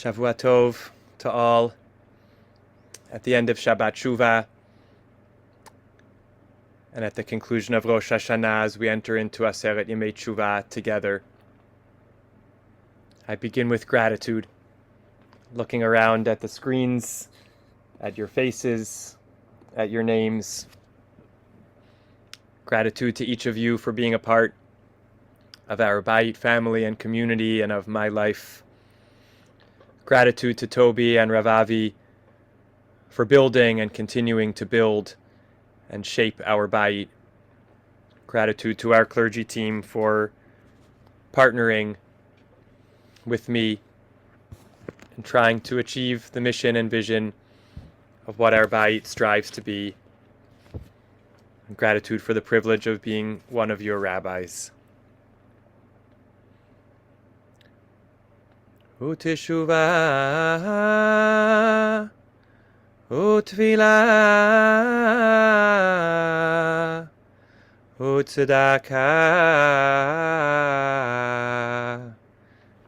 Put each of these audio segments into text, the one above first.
Shavua Tov to all. At the end of Shabbat Shuva, and at the conclusion of Rosh Hashanah, as we enter into Aseret Yemei Teshuvah together, I begin with gratitude, looking around at the screens, at your faces, at your names. Gratitude to each of you for being a part of our Bayit family and community and of my life. Gratitude to Toby and Ravavi for building and continuing to build and shape our Bayit. Gratitude to our clergy team for partnering with me in trying to achieve the mission and vision of what our Bayit strives to be. And gratitude for the privilege of being one of your rabbis. Teshuvah, Tefillah, Tzedakah,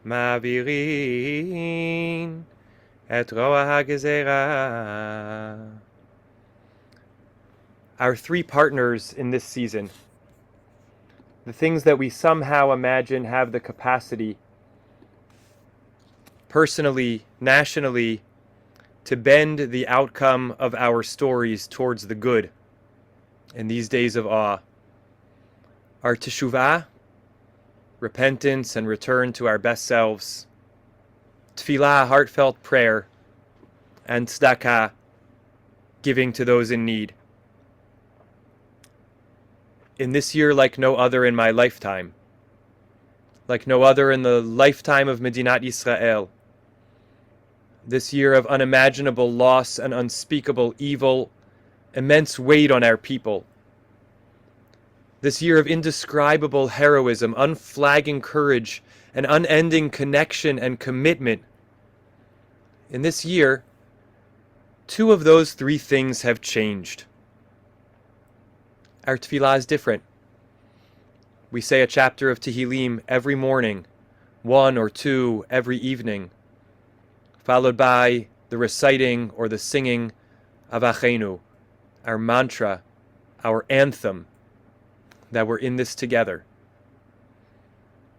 Ma'avirin et roa hagezerah. Our three partners in this season, the things that we somehow imagine have the capacity, personally, nationally, to bend the outcome of our stories towards the good in these days of awe, are Teshuvah, repentance and return to our best selves, Tefillah, heartfelt prayer, and Tzedakah, giving to those in need. In this year like no other in my lifetime, like no other in the lifetime of Medinat Yisrael, this year of unimaginable loss and unspeakable evil, immense weight on our people, this year of indescribable heroism, unflagging courage, and unending connection and commitment, in this year, two of those three things have changed. Our tefillah is different. We say a chapter of Tehillim every morning, one or two every evening, followed by the reciting or the singing of Achenu, our mantra, our anthem, that we're in this together.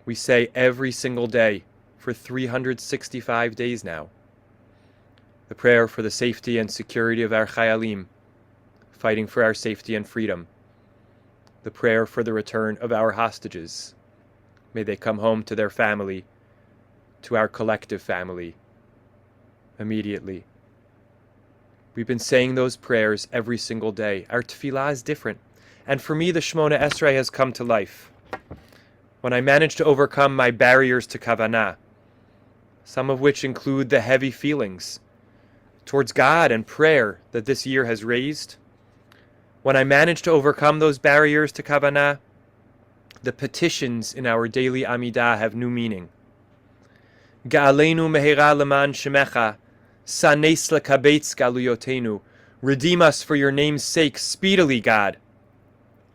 We say every single day for 365 days now, the prayer for the safety and security of our chayalim, fighting for our safety and freedom, the prayer for the return of our hostages. May they come home to their family, to our collective family, immediately. We've been saying those prayers every single day. Our tefillah is different. And for me, the Shemona Esrei has come to life. When I managed to overcome my barriers to kavanah, some of which include the heavy feelings towards God and prayer that this year has raised, when I managed to overcome those barriers to kavanah, the petitions in our daily Amidah have new meaning. Ga'aleinu mehera leman shemecha, sanes lekabetz galuyotenu. Redeem us for your name's sake speedily, God.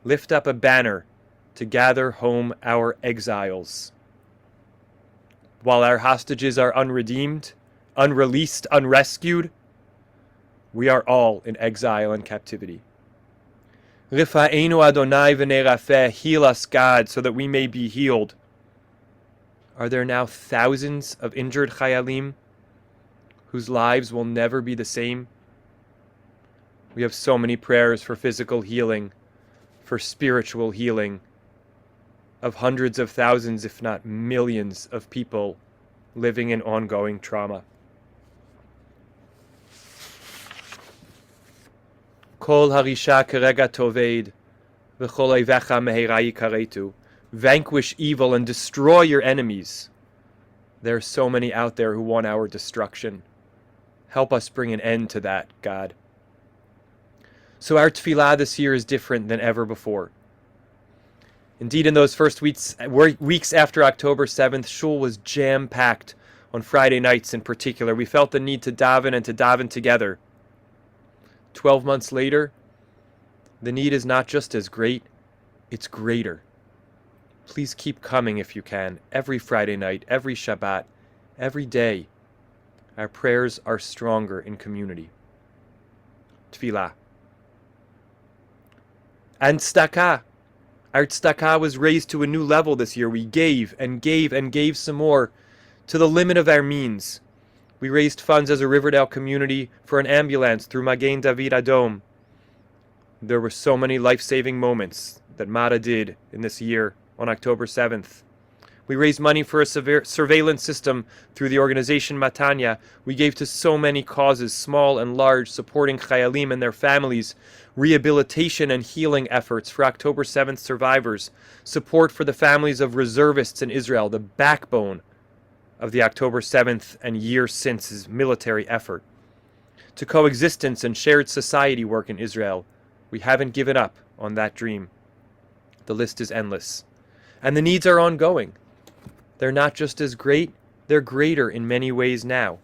Lift up a banner to gather home our exiles. While our hostages are unredeemed, unreleased, unrescued, we are all in exile and captivity. Rifa'enu Adonai v'nei rafeh, heal us, God, so that we may be healed. Are there now thousands of injured chayalim whose lives will never be the same? We have so many prayers for physical healing, for spiritual healing, of hundreds of thousands, if not millions, of people living in ongoing trauma. Kol harisha kerega toved, v'chol Oyvecha mehera yikaretu. Vanquish evil and destroy your enemies. There are so many out there who want our destruction. Help us bring an end to that, God. So our tefillah this year is different than ever before. Indeed, in those first weeks after October 7th, Shul was jam-packed on Friday nights in particular. We felt the need to daven and to daven together. 12 months later, the need is not just as great, it's greater. Please keep coming if you can, every Friday night, every Shabbat, every day. Our prayers are stronger in community. Tefillah. And tzedakah. Our tzedakah was raised to a new level this year. We gave and gave and gave some more to the limit of our means. We raised funds as a Riverdale community for an ambulance through Magen David Adom. There were so many life-saving moments that Mara did in this year on October 7th. We raised money for a surveillance system through the organization Matanya. We gave to so many causes, small and large, supporting Chayalim and their families, rehabilitation and healing efforts for October 7th survivors, support for the families of reservists in Israel, the backbone of the October 7th and year since's military effort, to coexistence and shared society work in Israel. We haven't given up on that dream. The list is endless. And the needs are ongoing. They're not just as great, they're greater in many ways now.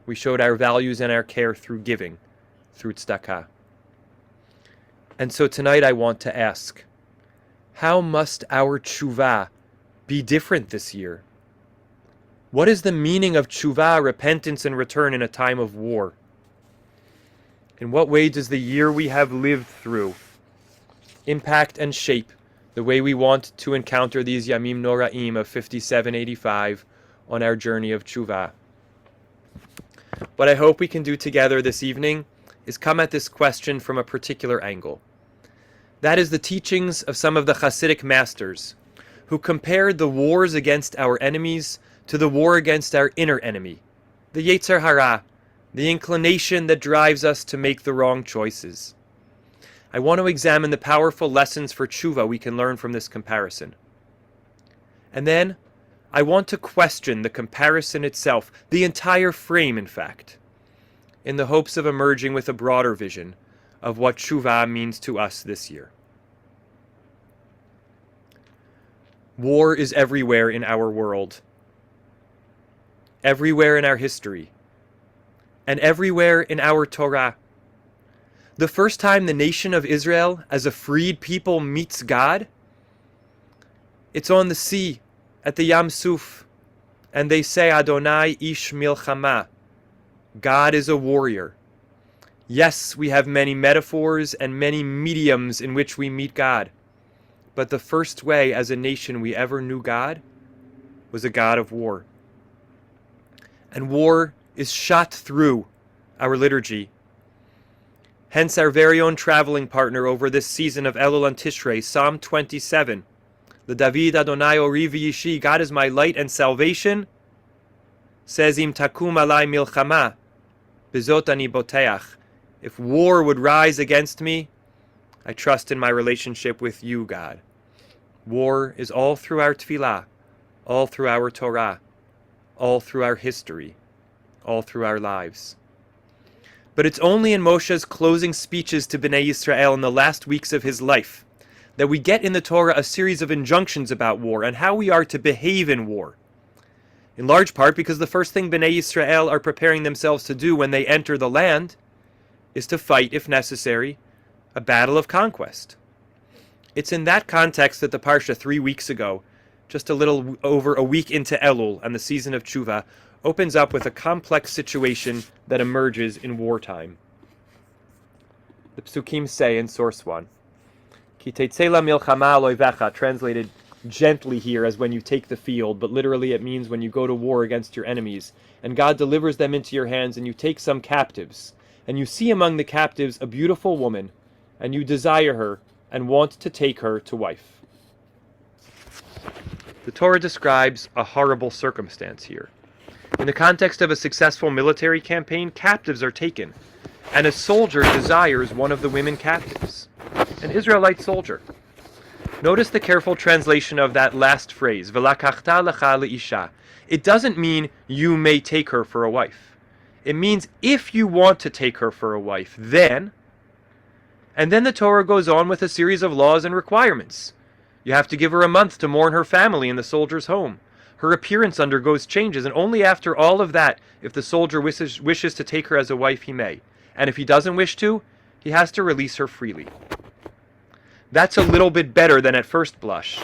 We showed our values and our care through giving, through tzedakah. And so tonight I want to ask, how must our Teshuvah be different this year? What is the meaning of Teshuvah, repentance and return in a time of war? In what way does the year we have lived through impact and shape the way we want to encounter these Yamim Noraim of 5785 on our journey of Teshuvah? What I hope we can do together this evening is come at this question from a particular angle. That is the teachings of some of the Hasidic masters who compared the wars against our enemies to the war against our inner enemy, the Yetzer Hara, the inclination that drives us to make the wrong choices. I want to examine the powerful lessons for Teshuvah we can learn from this comparison. And then, I want to question the comparison itself, the entire frame in fact, in the hopes of emerging with a broader vision of what Teshuvah means to us this year. War is everywhere in our world, everywhere in our history, and everywhere in our Torah. The first time the nation of Israel as a freed people meets God, it's on the sea at the Yam Suf, and they say, Adonai ish milchamah, God is a warrior. Yes, we have many metaphors and many mediums in which we meet God, but the first way as a nation we ever knew God was a God of war. And war is shot through our liturgy. Hence our very own traveling partner over this season of Elul and Tishrei, Psalm 27. The David Adonai Ori v'Yishi, God is my light and salvation, says Im takum alai milchama, bezot ani boteach. If war would rise against me, I trust in my relationship with you, God. War is all through our tefillah, all through our Torah, all through our history, all through our lives. But it's only in Moshe's closing speeches to Bnei Yisrael in the last weeks of his life that we get in the Torah a series of injunctions about war and how we are to behave in war. In large part because the first thing Bnei Yisrael are preparing themselves to do when they enter the land is to fight, if necessary, a battle of conquest. It's in that context that the Parsha 3 weeks ago, just a little over a week into Elul and the season of Teshuvah, opens up with a complex situation that emerges in wartime. The Psukim say in source 1, Ki Tetzei Lamilchamah Oyvecha, translated gently here as when you take the field, but literally it means when you go to war against your enemies, and God delivers them into your hands, and you take some captives, and you see among the captives a beautiful woman, and you desire her, and want to take her to wife. The Torah describes a horrible circumstance here. In the context of a successful military campaign, captives are taken, and a soldier desires one of the women captives, an Israelite soldier. Notice the careful translation of that last phrase, V'lakachta lecha leisha. It doesn't mean you may take her for a wife. It means if you want to take her for a wife, then... And then the Torah goes on with a series of laws and requirements. You have to give her a month to mourn her family in the soldier's home. Her appearance undergoes changes, and only after all of that, if the soldier wishes to take her as a wife, he may. And if he doesn't wish to, he has to release her freely. That's a little bit better than at first blush,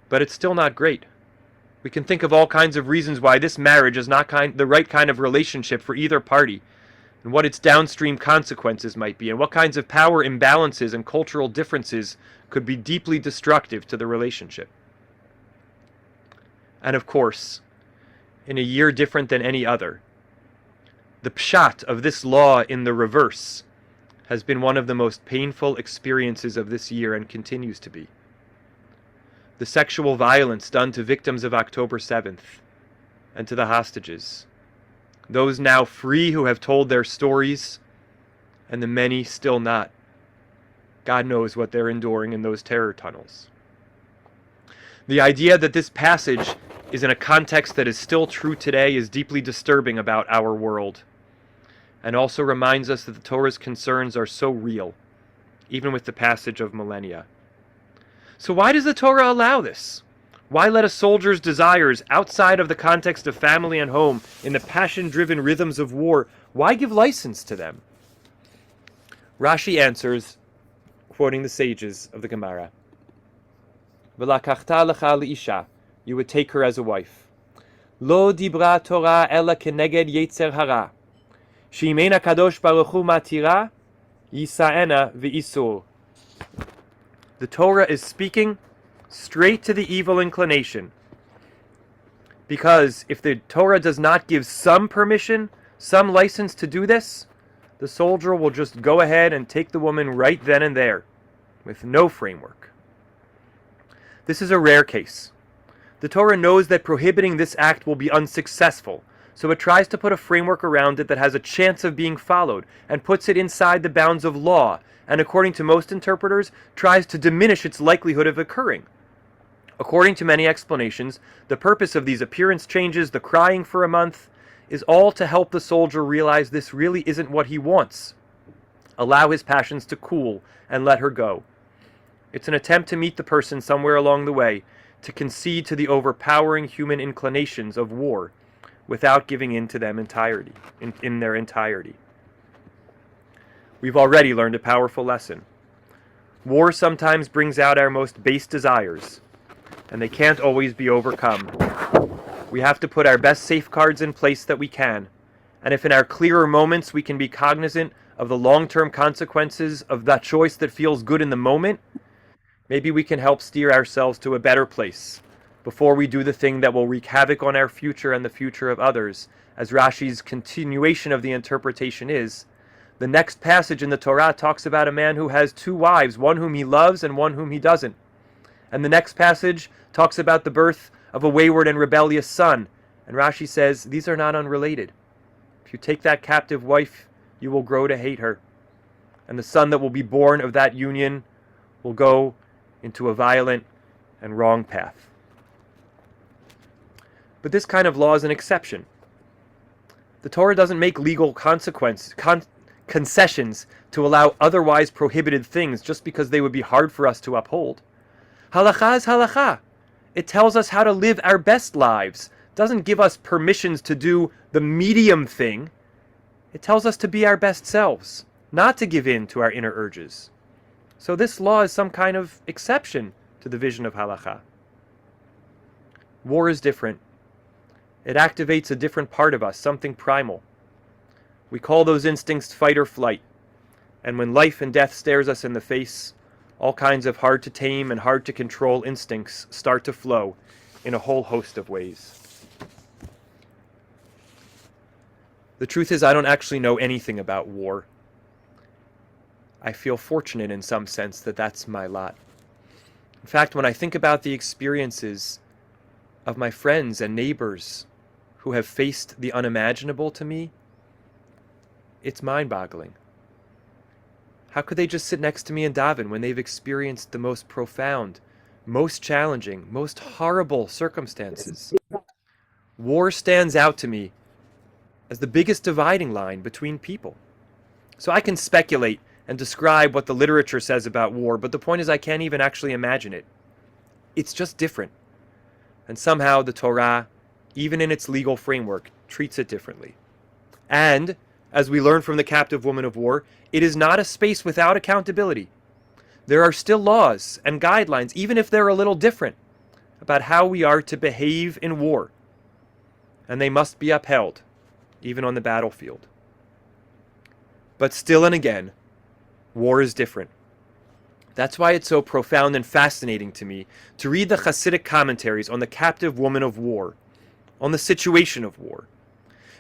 but it's still not great. We can think of all kinds of reasons why this marriage is not the right kind of relationship for either party, and what its downstream consequences might be, and what kinds of power imbalances and cultural differences could be deeply destructive to the relationship. And of course, in a year different than any other, the pshat of this law in the reverse has been one of the most painful experiences of this year and continues to be. The sexual violence done to victims of October 7th and to the hostages, those now free who have told their stories, and the many still not. God knows what they're enduring in those terror tunnels. The idea that this passage is in a context that is still true today is deeply disturbing about our world, and also reminds us that the Torah's concerns are so real, even with the passage of millennia. So why does the Torah allow this? Why let a soldier's desires outside of the context of family and home, in the passion-driven rhythms of war, why give license to them? Rashi answers, quoting the sages of the Gemara, "V'lakachta lecha leisha," you would take her as a wife. "Lo dibra Torah ela keneged yetzer hara, she'imena kadosh baruch hu matira, yisaena v'isur." The Torah is speaking straight to the evil inclination. Because if the Torah does not give some permission, some license to do this, the soldier will just go ahead and take the woman right then and there, with no framework. This is a rare case. The Torah knows that prohibiting this act will be unsuccessful, so it tries to put a framework around it that has a chance of being followed, and puts it inside the bounds of law, and according to most interpreters, tries to diminish its likelihood of occurring. According to many explanations, the purpose of these appearance changes, the crying for a month, is all to help the soldier realize this really isn't what he wants. Allow his passions to cool and let her go. It's an attempt to meet the person somewhere along the way, to concede to the overpowering human inclinations of war, without giving in to them in their entirety. We've already learned a powerful lesson. War sometimes brings out our most base desires, and they can't always be overcome. We have to put our best safeguards in place that we can, and if in our clearer moments we can be cognizant of the long-term consequences of that choice that feels good in the moment, maybe we can help steer ourselves to a better place before we do the thing that will wreak havoc on our future and the future of others. As Rashi's continuation of the interpretation is, the next passage in the Torah talks about a man who has two wives, one whom he loves and one whom he doesn't. And the next passage talks about the birth of a wayward and rebellious son. And Rashi says, these are not unrelated. If you take that captive wife, you will grow to hate her. And the son that will be born of that union will go into a violent and wrong path. But this kind of law is an exception. The Torah doesn't make legal concessions to allow otherwise prohibited things just because they would be hard for us to uphold. Halakha is halakha. It tells us how to live our best lives. It doesn't give us permissions to do the medium thing. It tells us to be our best selves, not to give in to our inner urges. So this law is some kind of exception to the vision of halakha. War is different. It activates a different part of us, something primal. We call those instincts fight or flight. And when life and death stares us in the face, all kinds of hard to tame and hard to control instincts start to flow in a whole host of ways. The truth is, I don't actually know anything about war. I feel fortunate in some sense that that's my lot. In fact, when I think about the experiences of my friends and neighbors who have faced the unimaginable to me, it's mind-boggling. How could they just sit next to me and daven when they've experienced the most profound, most challenging, most horrible circumstances? War stands out to me as the biggest dividing line between people. So I can speculate and describe what the literature says about war, but the point is I can't even actually imagine it. It's just different. And somehow the Torah, even in its legal framework, treats it differently. And as we learn from the captive woman of war, it is not a space without accountability. There are still laws and guidelines, even if they're a little different. about how we are to behave in war, and they must be upheld, even on the battlefield. But still and again, war is different. That's why it's so profound and fascinating to me to read the Hasidic commentaries on the captive woman of war, on the situation of war,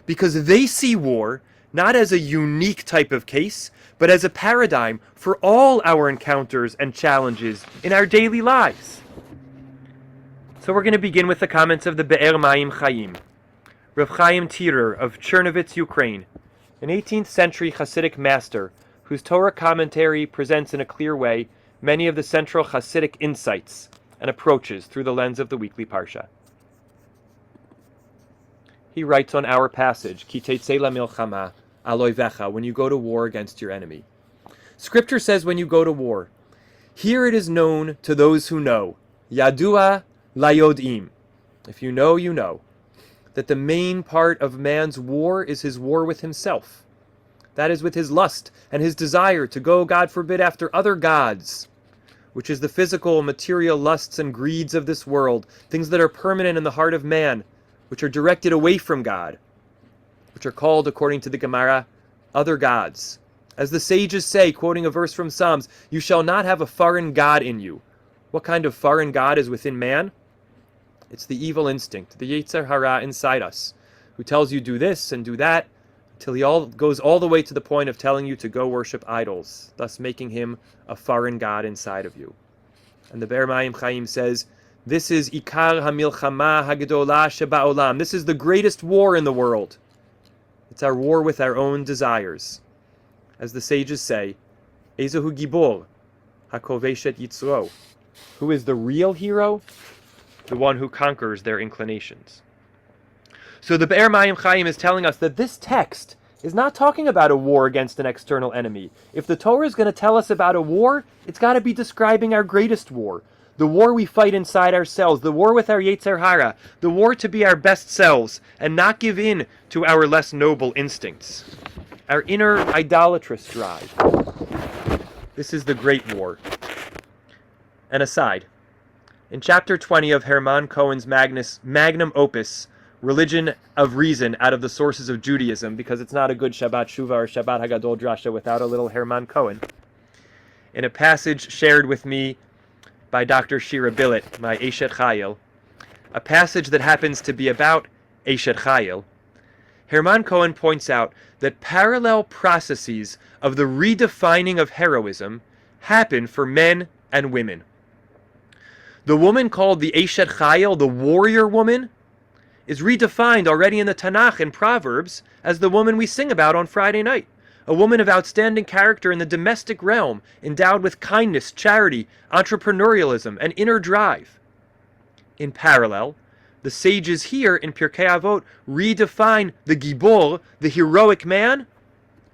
because they see war not as a unique type of case, but as a paradigm for all our encounters and challenges in our daily lives. So we're going to begin with the comments of the Be'er Mayim Chaim, Rav Chaim Tirer of Chernovitz, Ukraine, an 18th century Hasidic master whose Torah commentary presents in a clear way many of the central Hasidic insights and approaches through the lens of the weekly Parsha. He writes on our passage, Ki Tetzei Lamilchamah, Oyvecha, when you go to war against your enemy. Scripture says when you go to war, here it is known to those who know, Yadua Layodim. If you know, you know, that the main part of man's war is his war with himself. That is with his lust and his desire to go, God forbid, after other gods, which is the physical, material lusts and greeds of this world, things that are permanent in the heart of man, which are directed away from God, which are called, according to the Gemara, other gods. As the sages say, quoting a verse from Psalms, you shall not have a foreign god in you. What kind of foreign god is within man? It's the evil instinct, the Yetzer Hara inside us, who tells you do this and do that, till he goes all the way to the point of telling you to go worship idols, thus making him a foreign god inside of you. And the Be'er Mayim Chaim says, this is Ikar HaMilchamah HaGedolah Sheba'olam. This is the greatest war in the world. It's our war with our own desires. As the sages say, Ezehu Gibor HaKoveshet Yitzro. Who is the real hero? The one who conquers their inclinations. So the Be'er Mayim Chaim is telling us that this text is not talking about a war against an external enemy. If the Torah is going to tell us about a war, it's got to be describing our greatest war. The war we fight inside ourselves, the war with our Yetzer Hara, the war to be our best selves and not give in to our less noble instincts, our inner idolatrous drive. This is the great war. An aside, in chapter 20 of Hermann Cohen's magnum opus, Religion of Reason out of the Sources of Judaism, because it's not a good Shabbat Shuva or Shabbat Hagadol Drasha without a little Hermann Cohen, in a passage shared with me by Dr. Shira Billet, my Eshet Chayil, a passage that happens to be about Eshet Chayil, Hermann Cohen points out that parallel processes of the redefining of heroism happen for men and women. The woman called the Eshet Chayil, the warrior woman, is redefined already in the Tanakh and Proverbs as the woman we sing about on Friday night. A woman of outstanding character in the domestic realm, endowed with kindness, charity, entrepreneurialism, and inner drive. In parallel, the sages here in Pirkei Avot redefine the Gibor, the heroic man,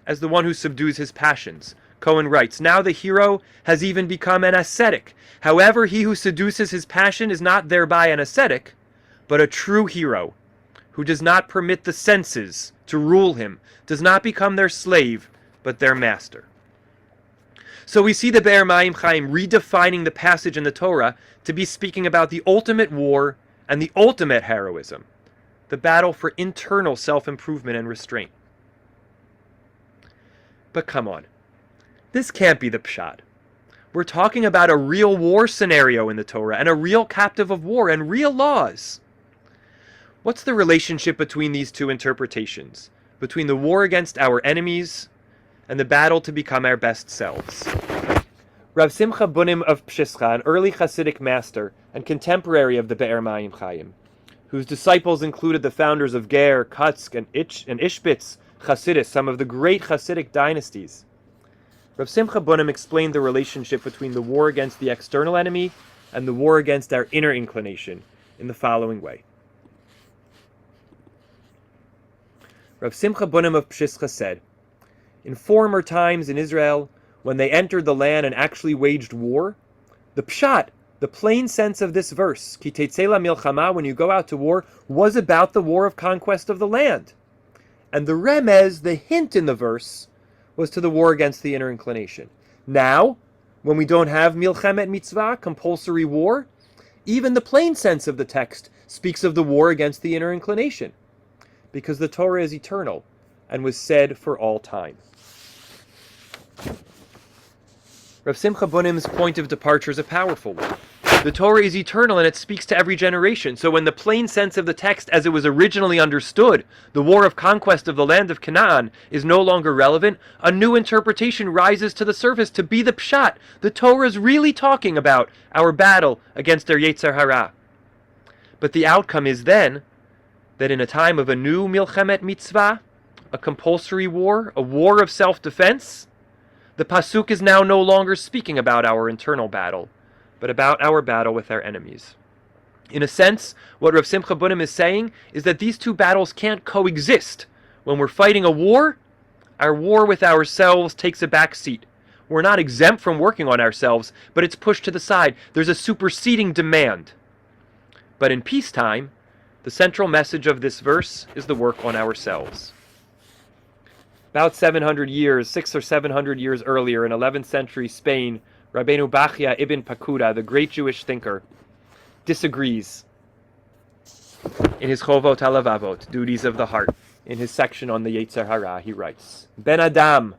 as the one who subdues his passions. Cohen writes, now the hero has even become an ascetic. However, he who seduces his passion is not thereby an ascetic, but a true hero, who does not permit the senses to rule him, does not become their slave, but their master. So we see the Be'er Mayim Chaim redefining the passage in the Torah to be speaking about the ultimate war and the ultimate heroism, the battle for internal self-improvement and restraint. But come on, this can't be the pshat. We're talking about a real war scenario in the Torah and a real captive of war and real laws. What's the relationship between these two interpretations? Between the war against our enemies and the battle to become our best selves? Rav Simcha Bunim of Pshischa, an early Hasidic master and contemporary of the Be'er Mayim Chaim, whose disciples included the founders of Ger, Kutsk, and Ishbitz Hasidus, some of the great Hasidic dynasties. Rav Simcha Bunim explained the relationship between the war against the external enemy and the war against our inner inclination in the following way. Rav Simcha Bunim of Pshischa said, in former times in Israel, when they entered the land and actually waged war, the pshat, the plain sense of this verse, Ki Tetzei Lamilchamah, when you go out to war, was about the war of conquest of the land. And the remez, the hint in the verse, was to the war against the inner inclination. Now, when we don't have Milchemet Mitzvah, compulsory war, even the plain sense of the text speaks of the war against the inner inclination, because the Torah is eternal and was said for all time. Rav Simcha Bunim's point of departure is a powerful one. The Torah is eternal and it speaks to every generation. So when the plain sense of the text as it was originally understood, the war of conquest of the land of Canaan, is no longer relevant, a new interpretation rises to the surface to be the pshat. The Torah is really talking about our battle against their Yetzer Hara. But the outcome is then that in a time of a new Milchemet Mitzvah, a compulsory war, a war of self-defense, the Pasuk is now no longer speaking about our internal battle, but about our battle with our enemies. In a sense, what Rav Simcha Bunim is saying is that these two battles can't coexist. When we're fighting a war, our war with ourselves takes a back seat. We're not exempt from working on ourselves, but it's pushed to the side. There's a superseding demand. But in peacetime, the central message of this verse is the work on ourselves. About 700 years, 600 or 700 years earlier, in 11th century Spain, Rabbeinu Bachya ibn Pakuda, the great Jewish thinker, disagrees in his Chovot HaLevavot, Duties of the Heart. In his section on the Yetzer Hara, he writes, Ben Adam,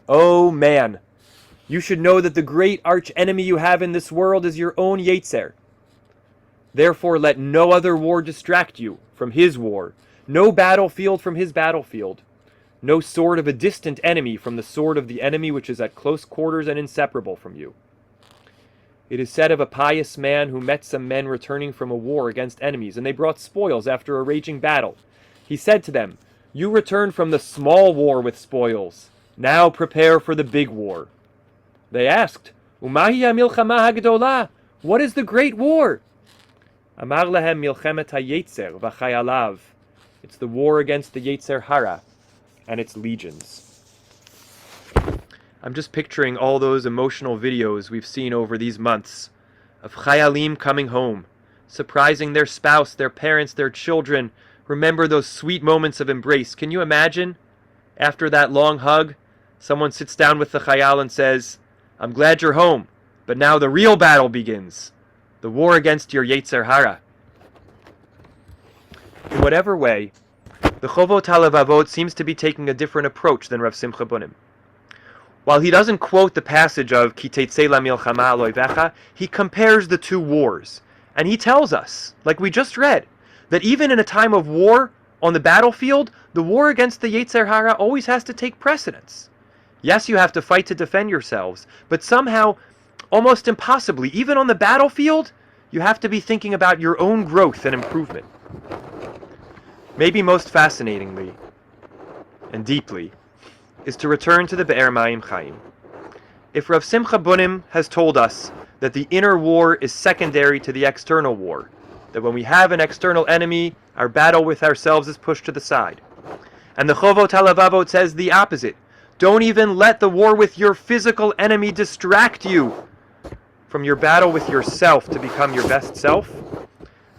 O man, you should know that the great arch enemy you have in this world is your own Yetzer. Therefore let no other war distract you from his war, no battlefield from his battlefield, no sword of a distant enemy from the sword of the enemy which is at close quarters and inseparable from you. It is said of a pious man who met some men returning from a war against enemies, and they brought spoils after a raging battle. He said to them, you returned from the small war with spoils. Now prepare for the big war. They asked, Umahi Lamilchamah hagdolah? What is the great war? Amar lahem milchemet hayetzer v'chayalav. It's the war against the Yetzer Hara and its legions. I'm just picturing all those emotional videos we've seen over these months of chayalim coming home, surprising their spouse, their parents, their children. Remember those sweet moments of embrace. Can you imagine? After that long hug, someone sits down with the chayal and says, I'm glad you're home, but now the real battle begins. The war against your Yetzer Hara. In whatever way, the Chovot HaLevavot seems to be taking a different approach than Rav Simcha Bunim. While he doesn't quote the passage of Ki Tetzei Lamilchamah Oyvecha, he compares the two wars. And he tells us, like we just read, that even in a time of war on the battlefield, the war against the Yetzer Hara always has to take precedence. Yes, you have to fight to defend yourselves, but somehow, almost impossibly, even on the battlefield, you have to be thinking about your own growth and improvement. Maybe most fascinatingly and deeply is to return to the Be'er Mayim Chaim. If Rav Simcha Bunim has told us that the inner war is secondary to the external war, that when we have an external enemy, our battle with ourselves is pushed to the side, and the Chovot HaLevavot says the opposite, don't even let the war with your physical enemy distract you from your battle with yourself to become your best self,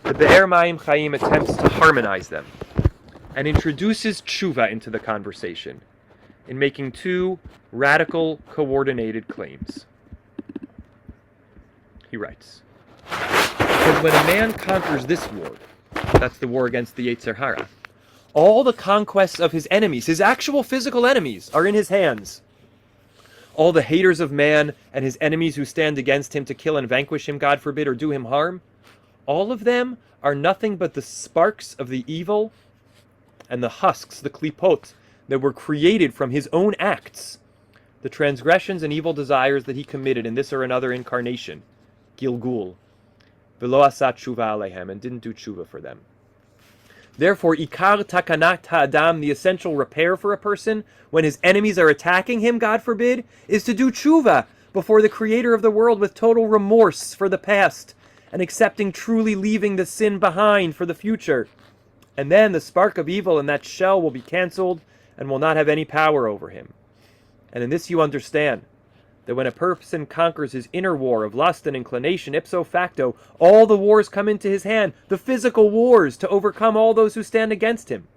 the Be'er Mayim Chaim attempts to harmonize them and introduces Teshuvah into the conversation in making two radical, coordinated claims. He writes, because when a man conquers this war, that's the war against the Yetzer Hara, all the conquests of his enemies, his actual physical enemies, are in his hands. All the haters of man and his enemies who stand against him to kill and vanquish him, God forbid, or do him harm, all of them are nothing but the sparks of the evil and the husks, the klipot, that were created from his own acts, the transgressions and evil desires that he committed in this or another incarnation, Gilgul, v'lo asat Shuva alehem, and didn't do Teshuvah for them. Therefore, ikar takanat ha'adam, the essential repair for a person when his enemies are attacking him, God forbid, is to do Teshuvah before the Creator of the world with total remorse for the past and accepting truly leaving the sin behind for the future. And then the spark of evil in that shell will be cancelled and will not have any power over him. And in this you understand that when a person conquers his inner war of lust and inclination, ipso facto, all the wars come into his hand, the physical wars, to overcome all those who stand against him.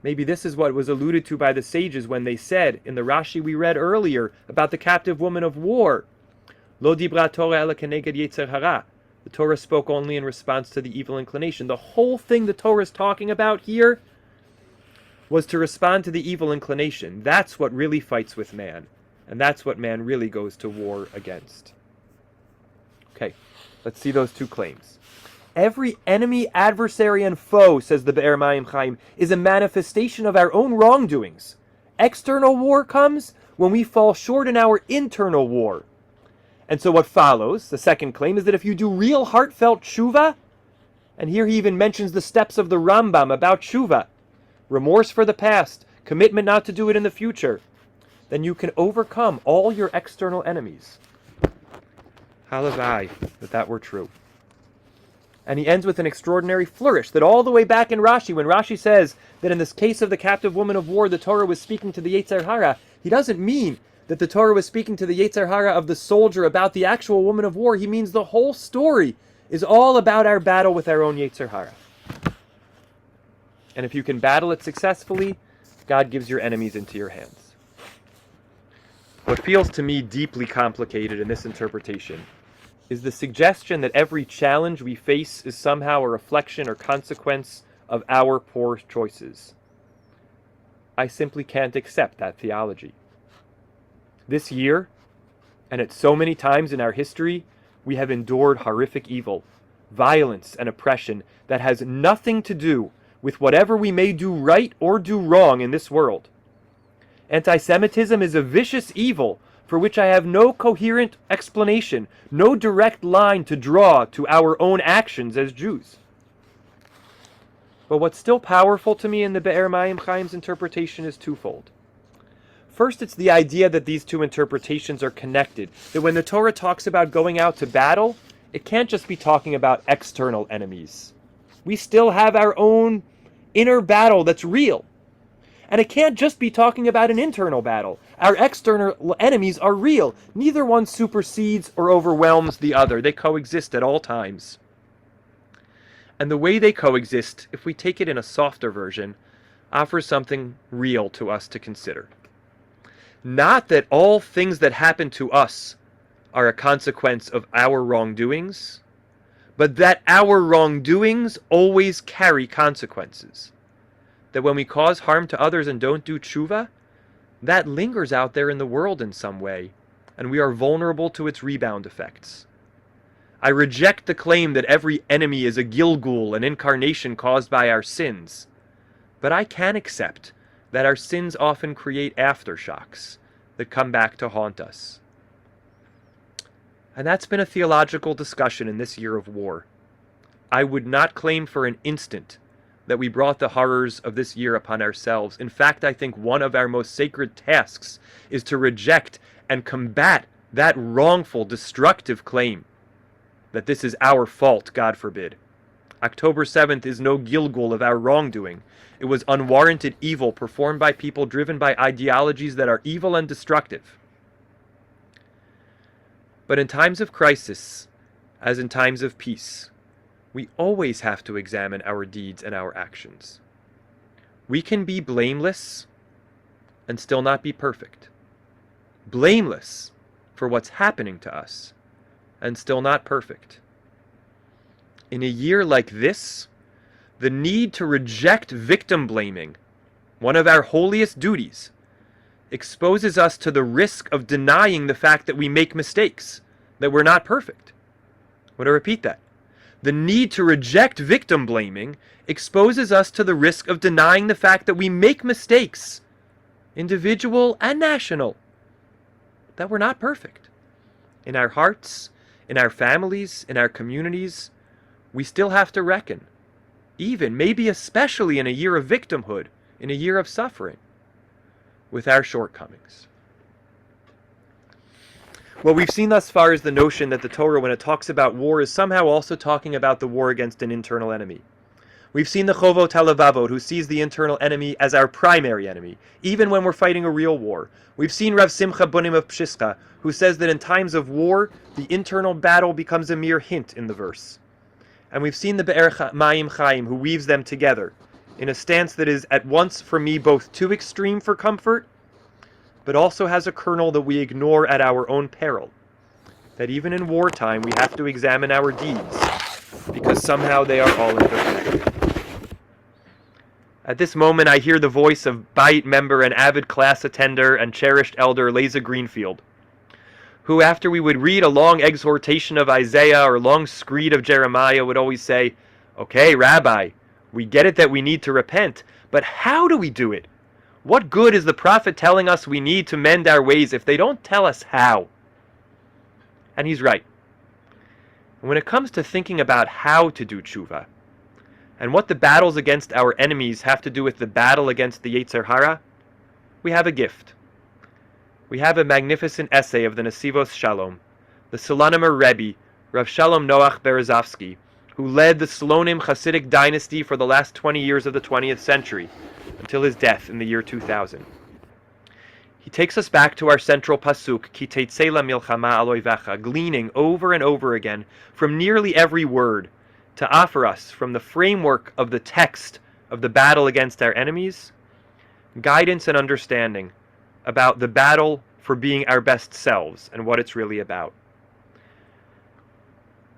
Maybe this is what was alluded to by the sages when they said, in the Rashi we read earlier, about the captive woman of war, Lo dibra Torah ela keneged Yetzer Hara. The Torah spoke only in response to the evil inclination. The whole thing the Torah is talking about here was to respond to the evil inclination. That's what really fights with man. And that's what man really goes to war against. Okay, let's see those two claims. Every enemy, adversary, and foe, says the Be'er Mayim Chaim, is a manifestation of our own wrongdoings. External war comes when we fall short in our internal war. And so what follows, the second claim, is that if you do real heartfelt Shuva, and here he even mentions the steps of the Rambam about Shuva, remorse for the past, commitment not to do it in the future, then you can overcome all your external enemies. Halavai, that were true. And he ends with an extraordinary flourish, that all the way back in Rashi, when Rashi says that in this case of the captive woman of war, the Torah was speaking to the Yetzer Hara, he doesn't mean that the Torah was speaking to the Yetzer Hara of the soldier about the actual woman of war. He means the whole story is all about our battle with our own Yetzer Hara. And if you can battle it successfully, God gives your enemies into your hands. What feels to me deeply complicated in this interpretation is the suggestion that every challenge we face is somehow a reflection or consequence of our poor choices. I simply can't accept that theology. This year, and at so many times in our history, we have endured horrific evil, violence, and oppression that has nothing to do with whatever we may do right or do wrong in this world. Anti-Semitism is a vicious evil for which I have no coherent explanation, no direct line to draw to our own actions as Jews. But what's still powerful to me in the Be'er Mayim Chaim's interpretation is twofold. First, it's the idea that these two interpretations are connected, that when the Torah talks about going out to battle, it can't just be talking about external enemies. We still have our own inner battle that's real. And it can't just be talking about an internal battle. Our external enemies are real. Neither one supersedes or overwhelms the other. They coexist at all times. And the way they coexist, if we take it in a softer version, offers something real to us to consider. Not that all things that happen to us are a consequence of our wrongdoings, but that our wrongdoings always carry consequences. That when we cause harm to others and don't do Teshuvah, that lingers out there in the world in some way, and we are vulnerable to its rebound effects. I reject the claim that every enemy is a Gilgul, an incarnation caused by our sins, but I can accept that our sins often create aftershocks that come back to haunt us. And that's been a theological discussion in this year of war. I would not claim for an instant that we brought the horrors of this year upon ourselves. In fact, I think one of our most sacred tasks is to reject and combat that wrongful, destructive claim that this is our fault, God forbid. October 7th is no Gilgul of our wrongdoing. It was unwarranted evil performed by people driven by ideologies that are evil and destructive. But in times of crisis, as in times of peace, we always have to examine our deeds and our actions. We can be blameless and still not be perfect. Blameless for what's happening to us and still not perfect. In a year like this, the need to reject victim blaming, one of our holiest duties, exposes us to the risk of denying the fact that we make mistakes, that we're not perfect. I want to repeat that. The need to reject victim blaming exposes us to the risk of denying the fact that we make mistakes, individual and national, that we're not perfect. In our hearts, in our families, in our communities, we still have to reckon, even, maybe especially in a year of victimhood, in a year of suffering, with our shortcomings. What we've seen thus far is the notion that the Torah, when it talks about war, is somehow also talking about the war against an internal enemy. We've seen the Chovot HaLevavot, who sees the internal enemy as our primary enemy, even when we're fighting a real war. We've seen Rav Simcha Bonim of Pshischa, who says that in times of war, the internal battle becomes a mere hint in the verse. And we've seen the Be'er Mayim Chaim, who weaves them together, in a stance that is at once, for me, both too extreme for comfort, but also has a kernel that we ignore at our own peril. that even in wartime we have to examine our deeds, because somehow they are all interconnected. At this moment I hear the voice of Bayit member and avid class attender and cherished elder Leza Greenfield, who after we would read a long exhortation of Isaiah or long screed of Jeremiah would always say, "Okay, Rabbi, we get it that we need to repent, but how do we do it? What good is the prophet telling us we need to mend our ways if they don't tell us how?" And he's right. When it comes to thinking about how to do Teshuvah, and what the battles against our enemies have to do with the battle against the Yetzer Hara, we have a gift. We have a magnificent essay of the Nesivos Shalom, the Solonimer Rebbe, Rav Shalom Noach Berezovsky, who led the Slonim Hasidic dynasty for the last 20 years of the 20th century, until his death in the year 2000. He takes us back to our central pasuk, Ki Tetzei Lamilchamah al Oyvecha, gleaning over and over again from nearly every word to offer us, from the framework of the text of the battle against our enemies, guidance and understanding about the battle for being our best selves and what it's really about.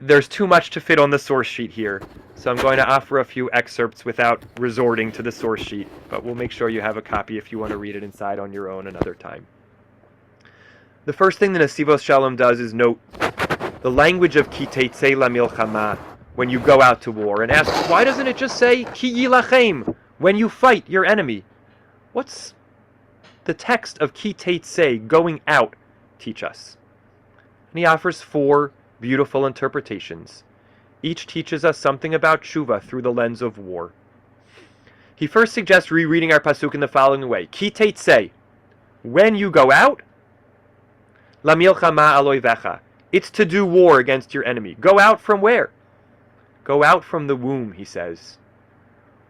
There's too much to fit on the source sheet here, so I'm going to offer a few excerpts without resorting to the source sheet, but we'll make sure you have a copy if you want to read it inside on your own another time. The first thing the Nesivos Shalom does is note the language of Ki Tetzei Lamilchamah, when you go out to war, and asks, why doesn't it just say Ki Yilachem, when you fight your enemy? What's the text of Ki Tetzei, going out, teach us? And he offers 4 beautiful interpretations. Each teaches us something about Shuva through the lens of war. He first suggests rereading our pasuk in the following way: Ki Tetzei, when you go out, Lamilchamah al Oyvecha, it's to do war against your enemy. Go out from where? Go out from the womb, he says.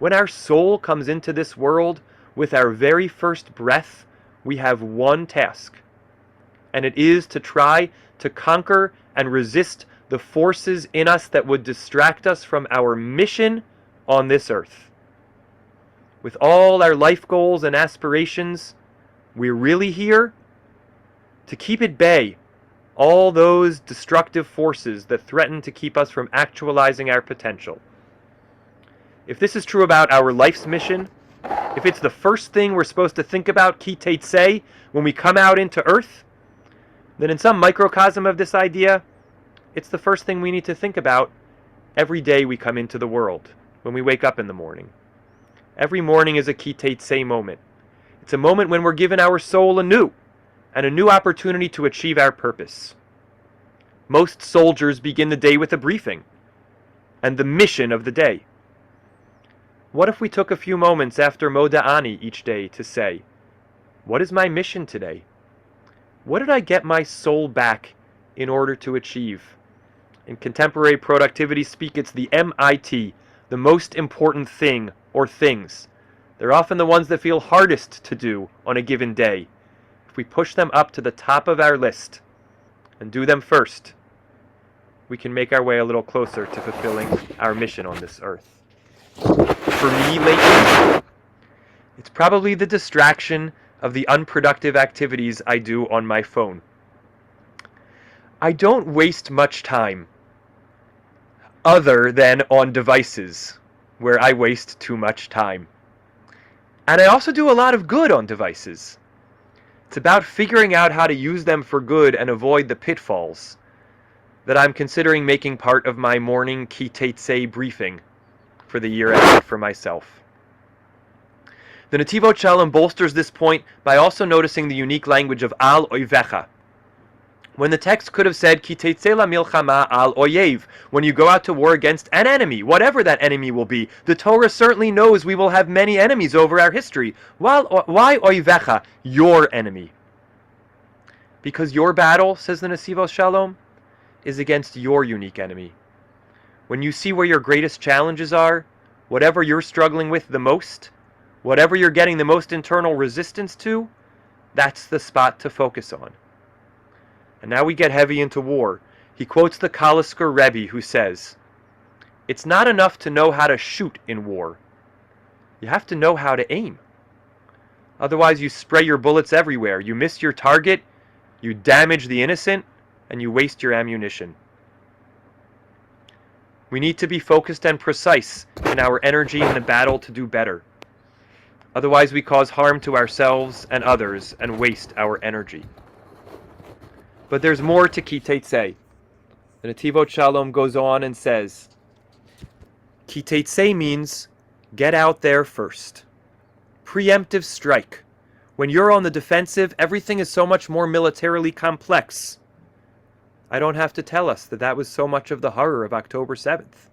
When our soul comes into this world, with our very first breath, we have one task, and it is to try to conquer and resist the forces in us that would distract us from our mission on this earth. With all our life goals and aspirations, we're really here to keep at bay all those destructive forces that threaten to keep us from actualizing our potential. If this is true about our life's mission, if it's the first thing we're supposed to think about, Ki Tetzei, when we come out into earth, then in some microcosm of this idea, it's the first thing we need to think about every day we come into the world, when we wake up in the morning. Every morning is a Ki Tetzei moment. It's a moment when we're given our soul anew, and a new opportunity to achieve our purpose. Most soldiers begin the day with a briefing, and the mission of the day. What if we took a few moments after Moda'ani each day to say, what is my mission today? What did I get my soul back in order to achieve? In contemporary productivity speak, it's the MIT, the most important thing or things. They're often the ones that feel hardest to do on a given day. If we push them up to the top of our list and do them first, we can make our way a little closer to fulfilling our mission on this earth. For me lately, it's probably the distraction of the unproductive activities I do on my phone. I don't waste much time other than on devices where I waste too much time. And I also do a lot of good on devices. It's about figuring out how to use them for good and avoid the pitfalls that I'm considering making part of my morning Ki Tetzei briefing for the year ahead for myself. The Netivot Shalom bolsters this point by also noticing the unique language of al Oyvecha. When the text could have said Ki Tetzei Lamilchamah al Oyev, when you go out to war against an enemy, whatever that enemy will be. The Torah certainly knows we will have many enemies over our history. Why Oyvecha, your enemy? Because your battle, says the Nesivos Shalom, is against your unique enemy. When you see where your greatest challenges are, whatever you're struggling with the most, whatever you're getting the most internal resistance to, that's the spot to focus on. And now we get heavy into war. He quotes the Kalisker Rebbe, who says, it's not enough to know how to shoot in war. You have to know how to aim. Otherwise you spray your bullets everywhere. You miss your target, you damage the innocent, and you waste your ammunition. We need to be focused and precise in our energy in the battle to do better. Otherwise we cause harm to ourselves and others and waste our energy. But there's more to Ki Tetzei. The Netivot Shalom goes on and says, Ki Tetzei means get out there first. Preemptive strike. When you're on the defensive, everything is so much more militarily complex. I don't have to tell us that was so much of the horror of October 7th.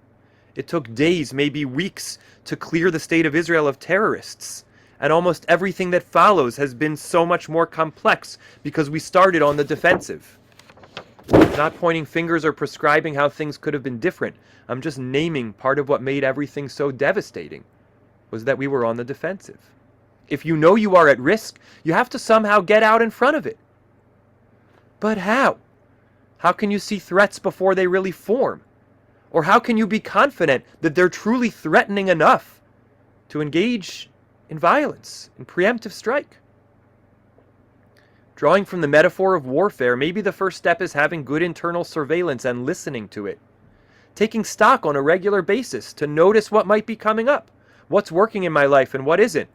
It took days, maybe weeks, to clear the state of Israel of terrorists. And almost everything that follows has been so much more complex because we started on the defensive. I'm not pointing fingers or prescribing how things could have been different. I'm just naming part of what made everything so devastating, was that we were on the defensive. If you know you are at risk, you have to somehow get out in front of it. But how? How can you see threats before they really form? Or how can you be confident that they're truly threatening enough to engage in violence, in preemptive strike? Drawing from the metaphor of warfare, maybe the first step is having good internal surveillance and listening to it. Taking stock on a regular basis to notice what might be coming up, what's working in my life and what isn't.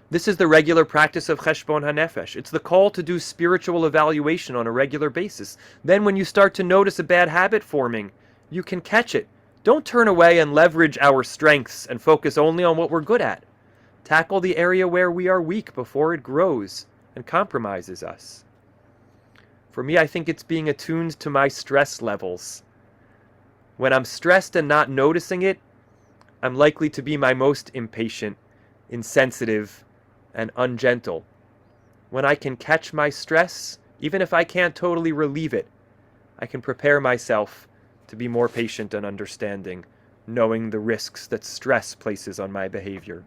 This is the regular practice of Cheshbon HaNefesh. It's the call to do spiritual evaluation on a regular basis. Then when you start to notice a bad habit forming, you can catch it. Don't turn away and leverage our strengths and focus only on what we're good at. Tackle the area where we are weak before it grows and compromises us. For me, I think it's being attuned to my stress levels. When I'm stressed and not noticing it, I'm likely to be my most impatient, insensitive, and ungentle. When I can catch my stress, even if I can't totally relieve it, I can prepare myself to be more patient and understanding, knowing the risks that stress places on my behavior.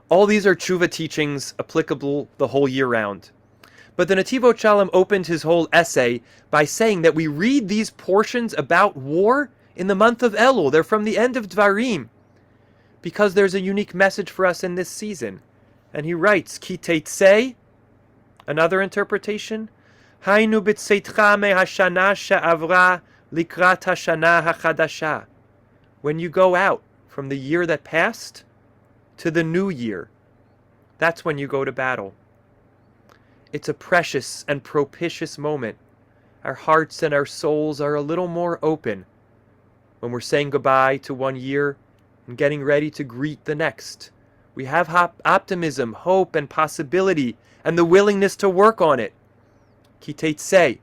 All these are Teshuvah teachings applicable the whole year round. But the Netivot Shalom opened his whole essay by saying that we read these portions about war in the month of Elul. They're from the end of Dvarim, because there's a unique message for us in this season. And he writes, Ki Tetzei, another interpretation, Hainu b'tzeitcha me hashana she'avra likrat hashana hachadasha. When you go out from the year that passed to the new year, that's when you go to battle. It's a precious and propitious moment. Our hearts and our souls are a little more open when we're saying goodbye to one year and getting ready to greet the next. We have optimism, hope, and possibility, and the willingness to work on it. Ki Tetzei,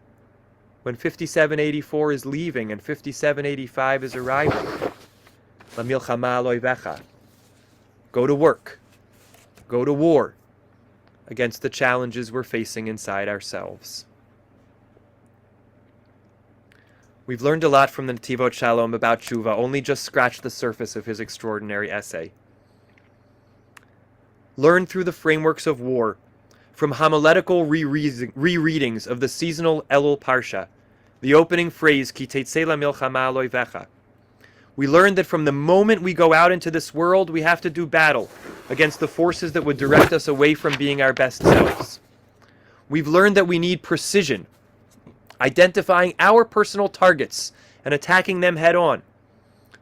when 5784 is leaving and 5785 is arriving. Lamilchamah Oyvecha. Go to work. Go to war against the challenges we're facing inside ourselves. We've learned a lot from the Netivot Shalom about Shuva, only just scratched the surface of his extraordinary essay. Learn through the frameworks of war, from homiletical rereadings of the seasonal Elul Parsha, the opening phrase, Ki Tetzei Lamilchamah Oyvecha. We learned that from the moment we go out into this world, we have to do battle against the forces that would direct us away from being our best selves. We've learned that we need precision, identifying our personal targets and attacking them head on,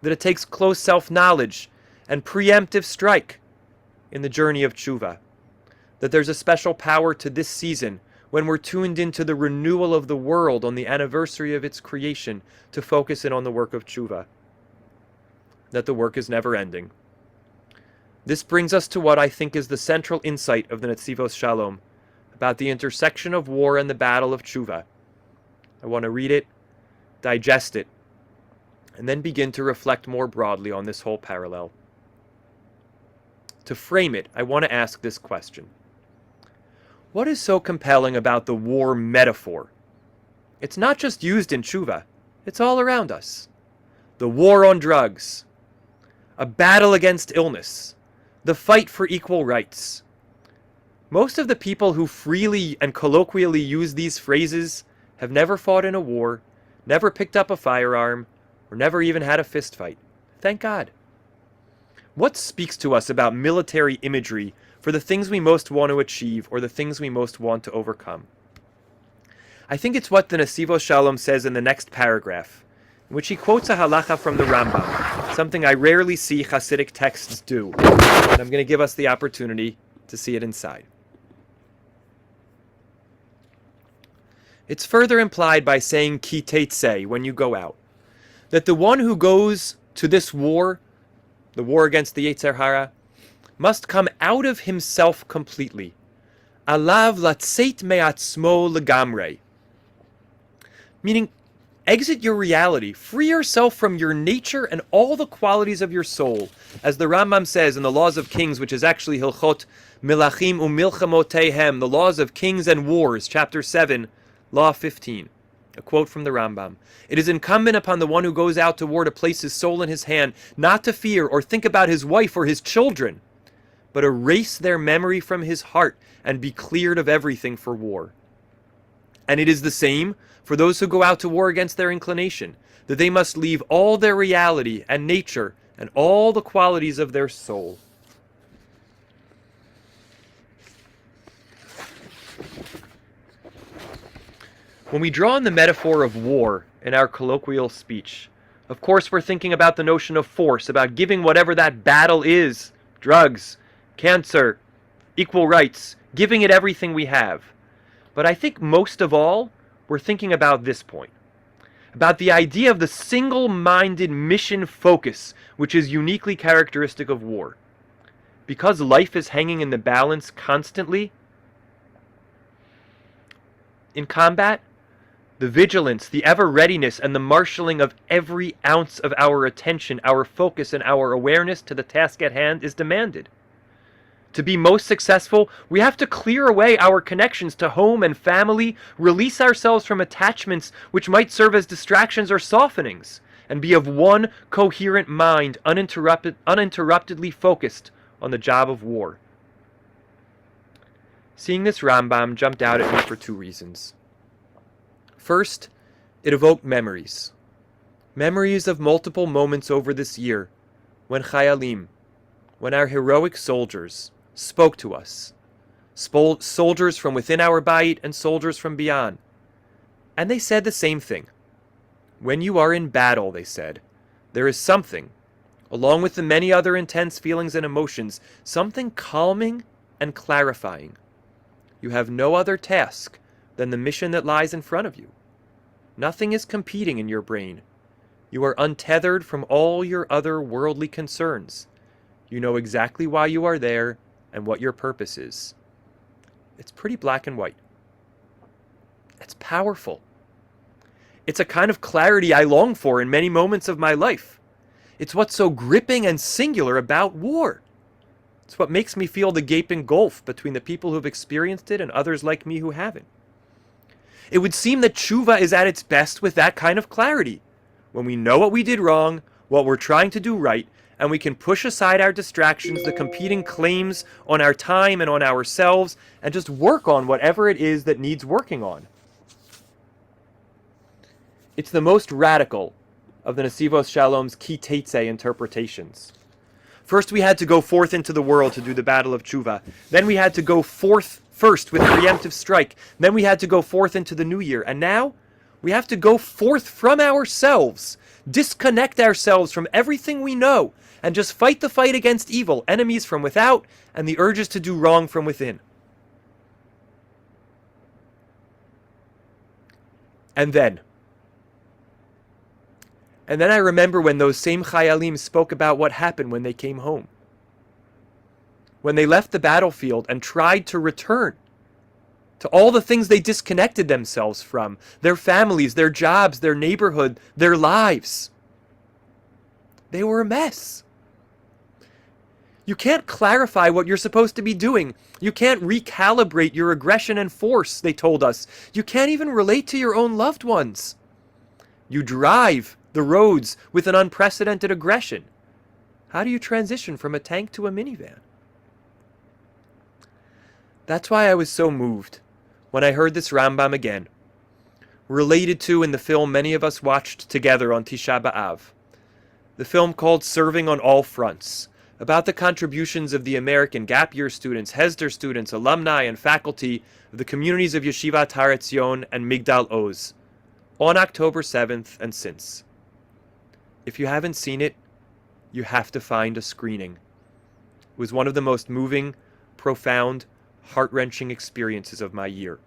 that it takes close self-knowledge and preemptive strike in the journey of Teshuvah, that there's a special power to this season when we're tuned into the renewal of the world on the anniversary of its creation to focus in on the work of Teshuvah, that the work is never ending. This brings us to what I think is the central insight of the Netivot Shalom about the intersection of war and the battle of Teshuvah. I want to read it, digest it, and then begin to reflect more broadly on this whole parallel. To frame it, I want to ask this question. What is so compelling about the war metaphor? It's not just used in Teshuvah, it's all around us. The war on drugs, a battle against illness, the fight for equal rights. Most of the people who freely and colloquially use these phrases have never fought in a war, never picked up a firearm, or never even had a fist fight. Thank God. What speaks to us about military imagery for the things we most want to achieve or the things we most want to overcome? I think it's what the Nesivos Shalom says in the next paragraph, in which he quotes a halacha from the Rambam, something I rarely see Hasidic texts do. And I'm going to give us the opportunity to see it inside. It's further implied by saying ki tetzei, when you go out, that the one who goes to this war, the war against the Yetzer Hara, must come out of himself completely. Alav latzeit me'atzmo legamrei. Meaning, exit your reality, free yourself from your nature and all the qualities of your soul. As the Rambam says in the Laws of Kings, which is actually Hilchot Milachim u'Milchamotehem, the Laws of Kings and Wars, chapter 7, Law 15. A quote from the Rambam. It is incumbent upon the one who goes out to war to place his soul in his hand, not to fear or think about his wife or his children, but erase their memory from his heart and be cleared of everything for war. And it is the same for those who go out to war against their inclination, that they must leave all their reality and nature and all the qualities of their soul. When we draw on the metaphor of war in our colloquial speech, of course we're thinking about the notion of force, about giving whatever that battle is, drugs, cancer, equal rights, giving it everything we have. But I think most of all, we're thinking about this point, about the idea of the single-minded mission focus, which is uniquely characteristic of war. Because life is hanging in the balance constantly, in combat, the vigilance, the ever-readiness, and the marshaling of every ounce of our attention, our focus, and our awareness to the task at hand is demanded. To be most successful, we have to clear away our connections to home and family, release ourselves from attachments which might serve as distractions or softenings, and be of one coherent mind, uninterruptedly focused on the job of war. Seeing this Rambam jumped out at me for two reasons. First, it evoked memories. Memories of multiple moments over this year, when Chayalim, when our heroic soldiers spoke to us. Soldiers from within our bayit and soldiers from beyond. And they said the same thing. When you are in battle, they said, there is something, along with the many other intense feelings and emotions, something calming and clarifying. You have no other task than the mission that lies in front of you. Nothing is competing in your brain. You are untethered from all your other worldly concerns. You know exactly why you are there and what your purpose is. It's pretty black and white. It's powerful. It's a kind of clarity I long for in many moments of my life. It's what's so gripping and singular about war. It's what makes me feel the gaping gulf between the people who've experienced it and others like me who haven't. It would seem that Shuva is at its best with that kind of clarity, when we know what we did wrong, what we're trying to do right, and we can push aside our distractions, the competing claims on our time and on ourselves, and just work on whatever it is that needs working on. It's the most radical of the Nesivos Shalom's ki tetzei interpretations. First we had to go forth into the world to do the battle of Shuva. Then we had to go forth first with preemptive strike. Then we had to go forth into the new year. And now we have to go forth from ourselves, disconnect ourselves from everything we know, and just fight the fight against evil, enemies from without, and the urges to do wrong from within. And then I remember when those same Chayalim spoke about what happened when they came home. When they left the battlefield and tried to return to all the things they disconnected themselves from, their families, their jobs, their neighborhood, their lives. They were a mess. You can't clarify what you're supposed to be doing. You can't recalibrate your aggression and force, they told us. You can't even relate to your own loved ones. You drive the roads with an unprecedented aggression. How do you transition from a tank to a minivan? That's why I was so moved when I heard this Rambam again, related to in the film many of us watched together on Tisha B'Av, the film called Serving on All Fronts, about the contributions of the American Gap Year students, Hesder students, alumni, and faculty of the communities of Yeshivat Har Etzion and Migdal Oz on October 7th and since. If you haven't seen it, you have to find a screening. It was one of the most moving, profound, heart-wrenching experiences of my year.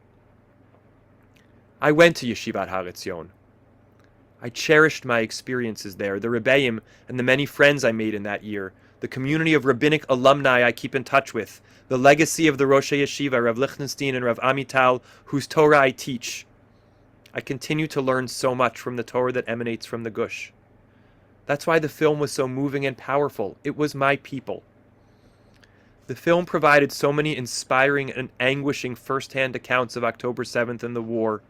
I went to Yeshivat Har Etzion. I cherished my experiences there, the Rebbeim and the many friends I made in that year, the community of rabbinic alumni I keep in touch with, the legacy of the Rosh Yeshiva, Rav Lichtenstein and Rav Amital, whose Torah I teach. I continue to learn so much from the Torah that emanates from the Gush. That's why the film was so moving and powerful. It was my people. The film provided so many inspiring and anguishing first-hand accounts of October 7th and the war,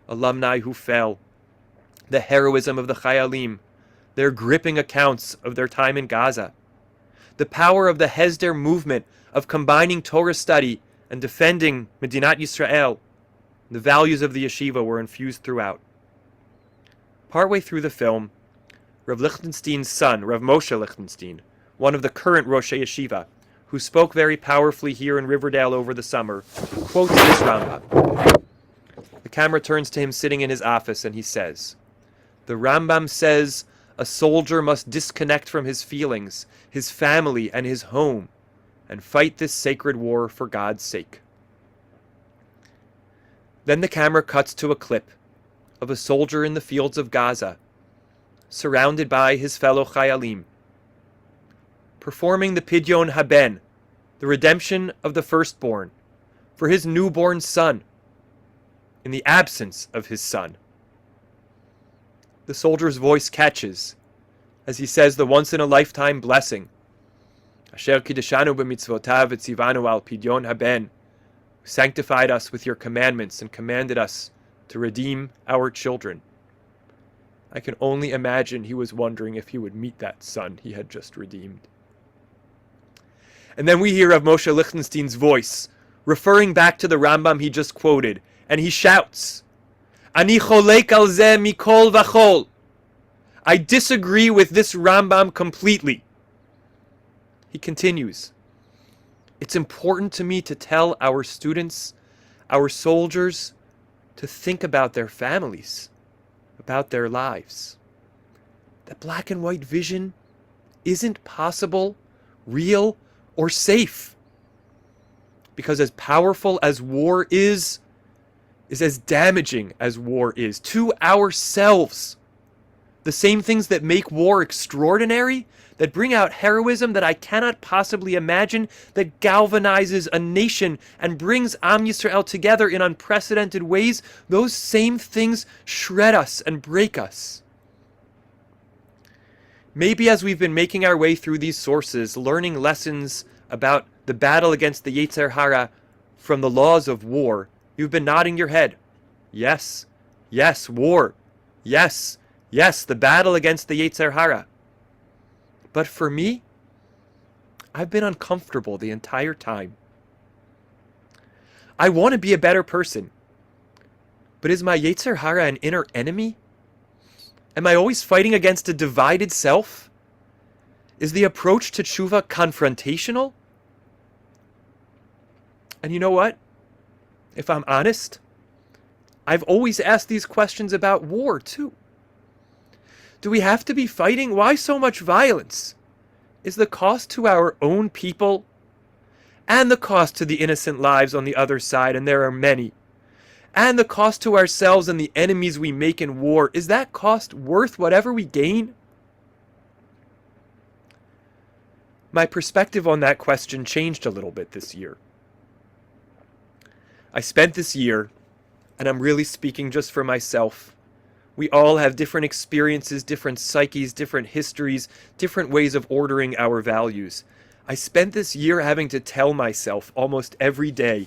alumni who fell, the heroism of the Chayalim, their gripping accounts of their time in Gaza, the power of the Hesder movement of combining Torah study and defending Medinat Yisrael. The values of the yeshiva were infused throughout. Partway through the film, Rav Lichtenstein's son, Rav Moshe Lichtenstein, one of the current Rosh Yeshiva, who spoke very powerfully here in Riverdale over the summer, quotes this Rambam. The camera turns to him sitting in his office and he says, "The Rambam says a soldier must disconnect from his feelings, his family, and his home, and fight this sacred war for God's sake." Then the camera cuts to a clip of a soldier in the fields of Gaza, surrounded by his fellow Chayalim, performing the Pidyon Haben, the redemption of the firstborn, for his newborn son, in the absence of his son. The soldier's voice catches as he says the once-in-a-lifetime blessing, Asher kideshanu b'mitzvotav etzivanu al pidyon haben, who sanctified us with your commandments and commanded us to redeem our children. I can only imagine he was wondering if he would meet that son he had just redeemed. And then we hear of Moshe Lichtenstein's voice, referring back to the Rambam he just quoted, and he shouts, Ani cholek al zeh mikol vachol. I disagree with this Rambam completely. He continues, it's important to me to tell our students, our soldiers, to think about their families, about their lives. That black and white vision isn't possible, real, or safe. Because as powerful as war is as damaging as war is to ourselves. The same things that make war extraordinary, that bring out heroism that I cannot possibly imagine, that galvanizes a nation and brings Am Yisrael together in unprecedented ways, those same things shred us and break us. Maybe as we've been making our way through these sources, learning lessons about the battle against the Yetzer Hara from the laws of war, you've been nodding your head. Yes, yes, war. Yes, yes, the battle against the Yetzer Hara. But for me, I've been uncomfortable the entire time. I want to be a better person. But is my Yetzer Hara an inner enemy? Am I always fighting against a divided self? Is the approach to Teshuvah confrontational? And you know what? If I'm honest, I've always asked these questions about war too. Do we have to be fighting? Why so much violence? Is the cost to our own people and the cost to the innocent lives on the other side, and there are many, and the cost to ourselves and the enemies we make in war, is that cost worth whatever we gain? My perspective on that question changed a little bit this year. I spent this year, and I'm really speaking just for myself, we all have different experiences, different psyches, different histories, different ways of ordering our values. I spent this year having to tell myself almost every day,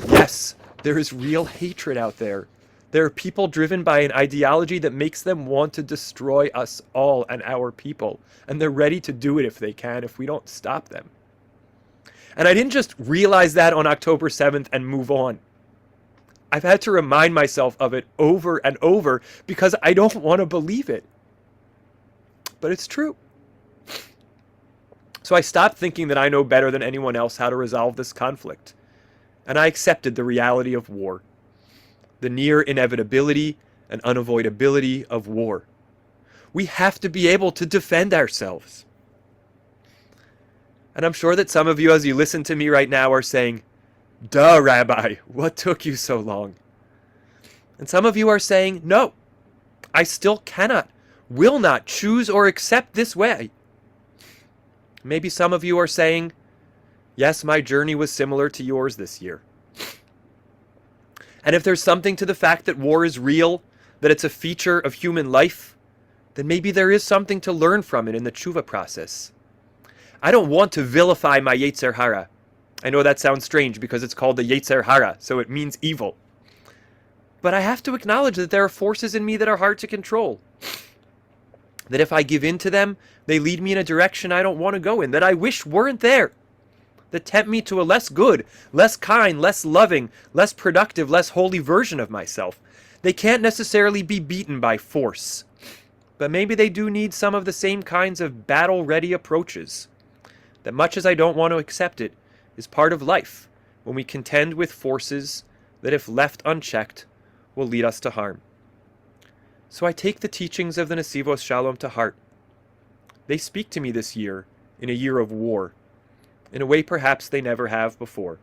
yes, there is real hatred out there. There are people driven by an ideology that makes them want to destroy us all and our people. And they're ready to do it if they can, if we don't stop them. And I didn't just realize that on October 7th and move on. I've had to remind myself of it over and over because I don't want to believe it. But it's true. So I stopped thinking that I know better than anyone else how to resolve this conflict, and I accepted the reality of war, the near inevitability and unavoidability of war. We have to be able to defend ourselves. And I'm sure that some of you, as you listen to me right now, are saying, "Duh, Rabbi, what took you so long?" And some of you are saying, "No, I still cannot, will not choose or accept this way." Maybe some of you are saying, "Yes, my journey was similar to yours this year." And if there's something to the fact that war is real, that it's a feature of human life, then maybe there is something to learn from it in the Teshuvah process. I don't want to vilify my Yetzer Hara. I know that sounds strange because it's called the Yetzer Hara, so it means evil. But I have to acknowledge that there are forces in me that are hard to control. That if I give in to them, they lead me in a direction I don't want to go in, that I wish weren't there. That tempt me to a less good, less kind, less loving, less productive, less holy version of myself. They can't necessarily be beaten by force. But maybe they do need some of the same kinds of battle-ready approaches. That much as I don't want to accept it, is part of life, when we contend with forces that if left unchecked, will lead us to harm. So I take the teachings of the Nesivos Shalom to heart. They speak to me this year, in a year of war, in a way perhaps they never have before.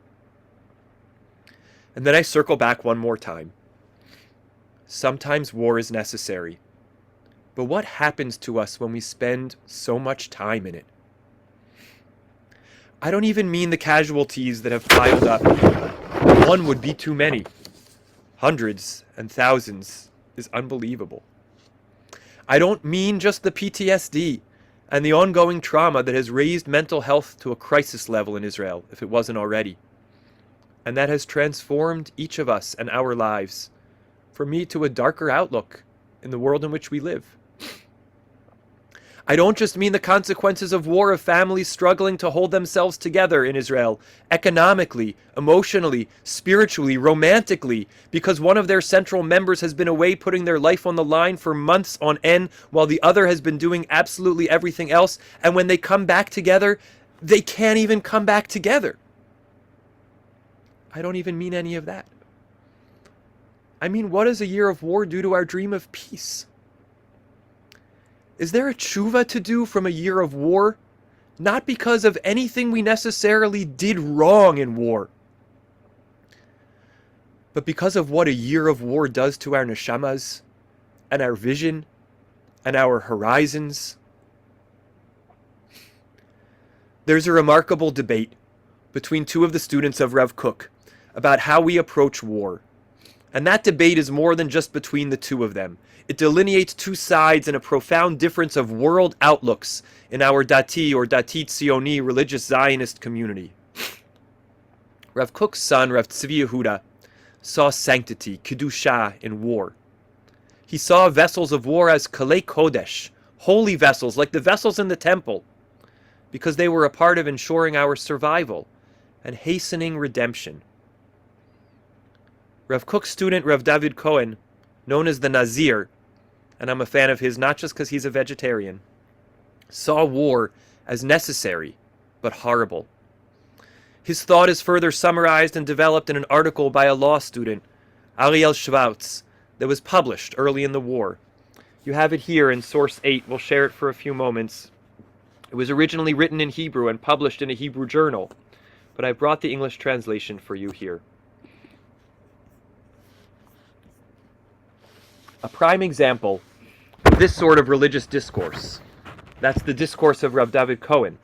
And then I circle back one more time. Sometimes war is necessary. But what happens to us when we spend so much time in it? I don't even mean the casualties that have piled up. One would be too many. Hundreds and thousands is unbelievable. I don't mean just the PTSD and the ongoing trauma that has raised mental health to a crisis level in Israel, if it wasn't already. And that has transformed each of us and our lives, for me, to a darker outlook in the world in which we live. I don't just mean the consequences of war, of families struggling to hold themselves together in Israel, economically, emotionally, spiritually, romantically, because one of their central members has been away putting their life on the line for months on end, while the other has been doing absolutely everything else, and when they come back together, they can't even come back together. I don't even mean any of that. I mean, what does a year of war do to our dream of peace? Is there a Teshuvah to do from a year of war? Not because of anything we necessarily did wrong in war, but because of what a year of war does to our neshamas, and our vision, and our horizons. There's a remarkable debate between two of the students of Rav Kook about how we approach war. And that debate is more than just between the two of them. It delineates two sides and a profound difference of world outlooks in our Dati or Dati Tzioni religious Zionist community. Rav Kook's son, Rav Tzvi Yehuda, saw sanctity, Kedusha, in war. He saw vessels of war as Kalei Kodesh, holy vessels, like the vessels in the temple, because they were a part of ensuring our survival and hastening redemption. Rav Kook's student, Rav David Cohen, known as the Nazir, and I'm a fan of his not just because he's a vegetarian, saw war as necessary, but horrible. His thought is further summarized and developed in an article by a law student, Ariel Schwartz, that was published early in the war. You have it here in Source 8. We'll share it for a few moments. It was originally written in Hebrew and published in a Hebrew journal, but I brought the English translation for you here. A prime example of this sort of religious discourse, that's the discourse of Rav David Cohen,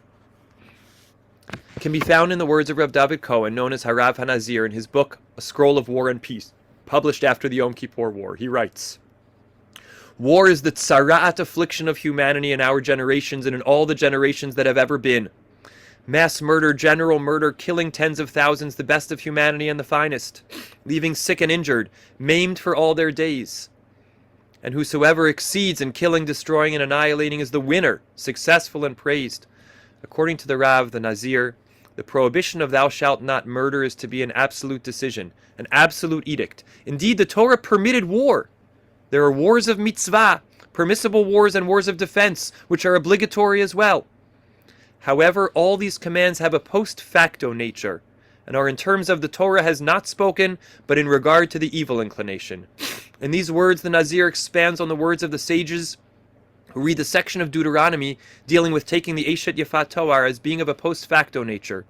can be found in the words of Rav David Cohen, known as Harav HaNazir, in his book, A Scroll of War and Peace, published after the Yom Kippur War. He writes, "War is the tzara'at affliction of humanity in our generations and in all the generations that have ever been. Mass murder, general murder, killing tens of thousands, the best of humanity and the finest, leaving sick and injured, maimed for all their days. And whosoever exceeds in killing, destroying, and annihilating is the winner, successful and praised. According to the Rav, the Nazir, the prohibition of thou shalt not murder is to be an absolute decision, an absolute edict. Indeed, the Torah permitted war. There are wars of mitzvah, permissible wars and wars of defense, which are obligatory as well. However, all these commands have a post facto nature, and are in terms of the Torah has not spoken, but in regard to the evil inclination. In these words, the Nazir expands on the words of the sages who read the section of Deuteronomy dealing with taking the Eshet Yafat Toar as being of a post facto nature,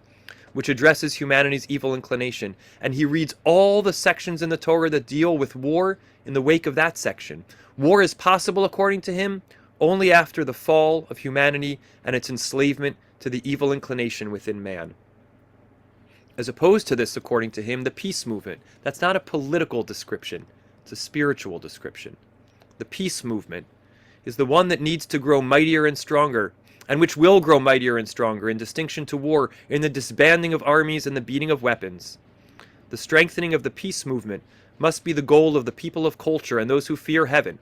which addresses humanity's evil inclination. And he reads all the sections in the Torah that deal with war in the wake of that section. War is possible, according to him, only after the fall of humanity and its enslavement to the evil inclination within man. As opposed to this, according to him, the peace movement. That's not a political description. It's a spiritual description. The peace movement is the one that needs to grow mightier and stronger, and which will grow mightier and stronger in distinction to war, in the disbanding of armies and the beating of weapons. The strengthening of the peace movement must be the goal of the people of culture and those who fear heaven.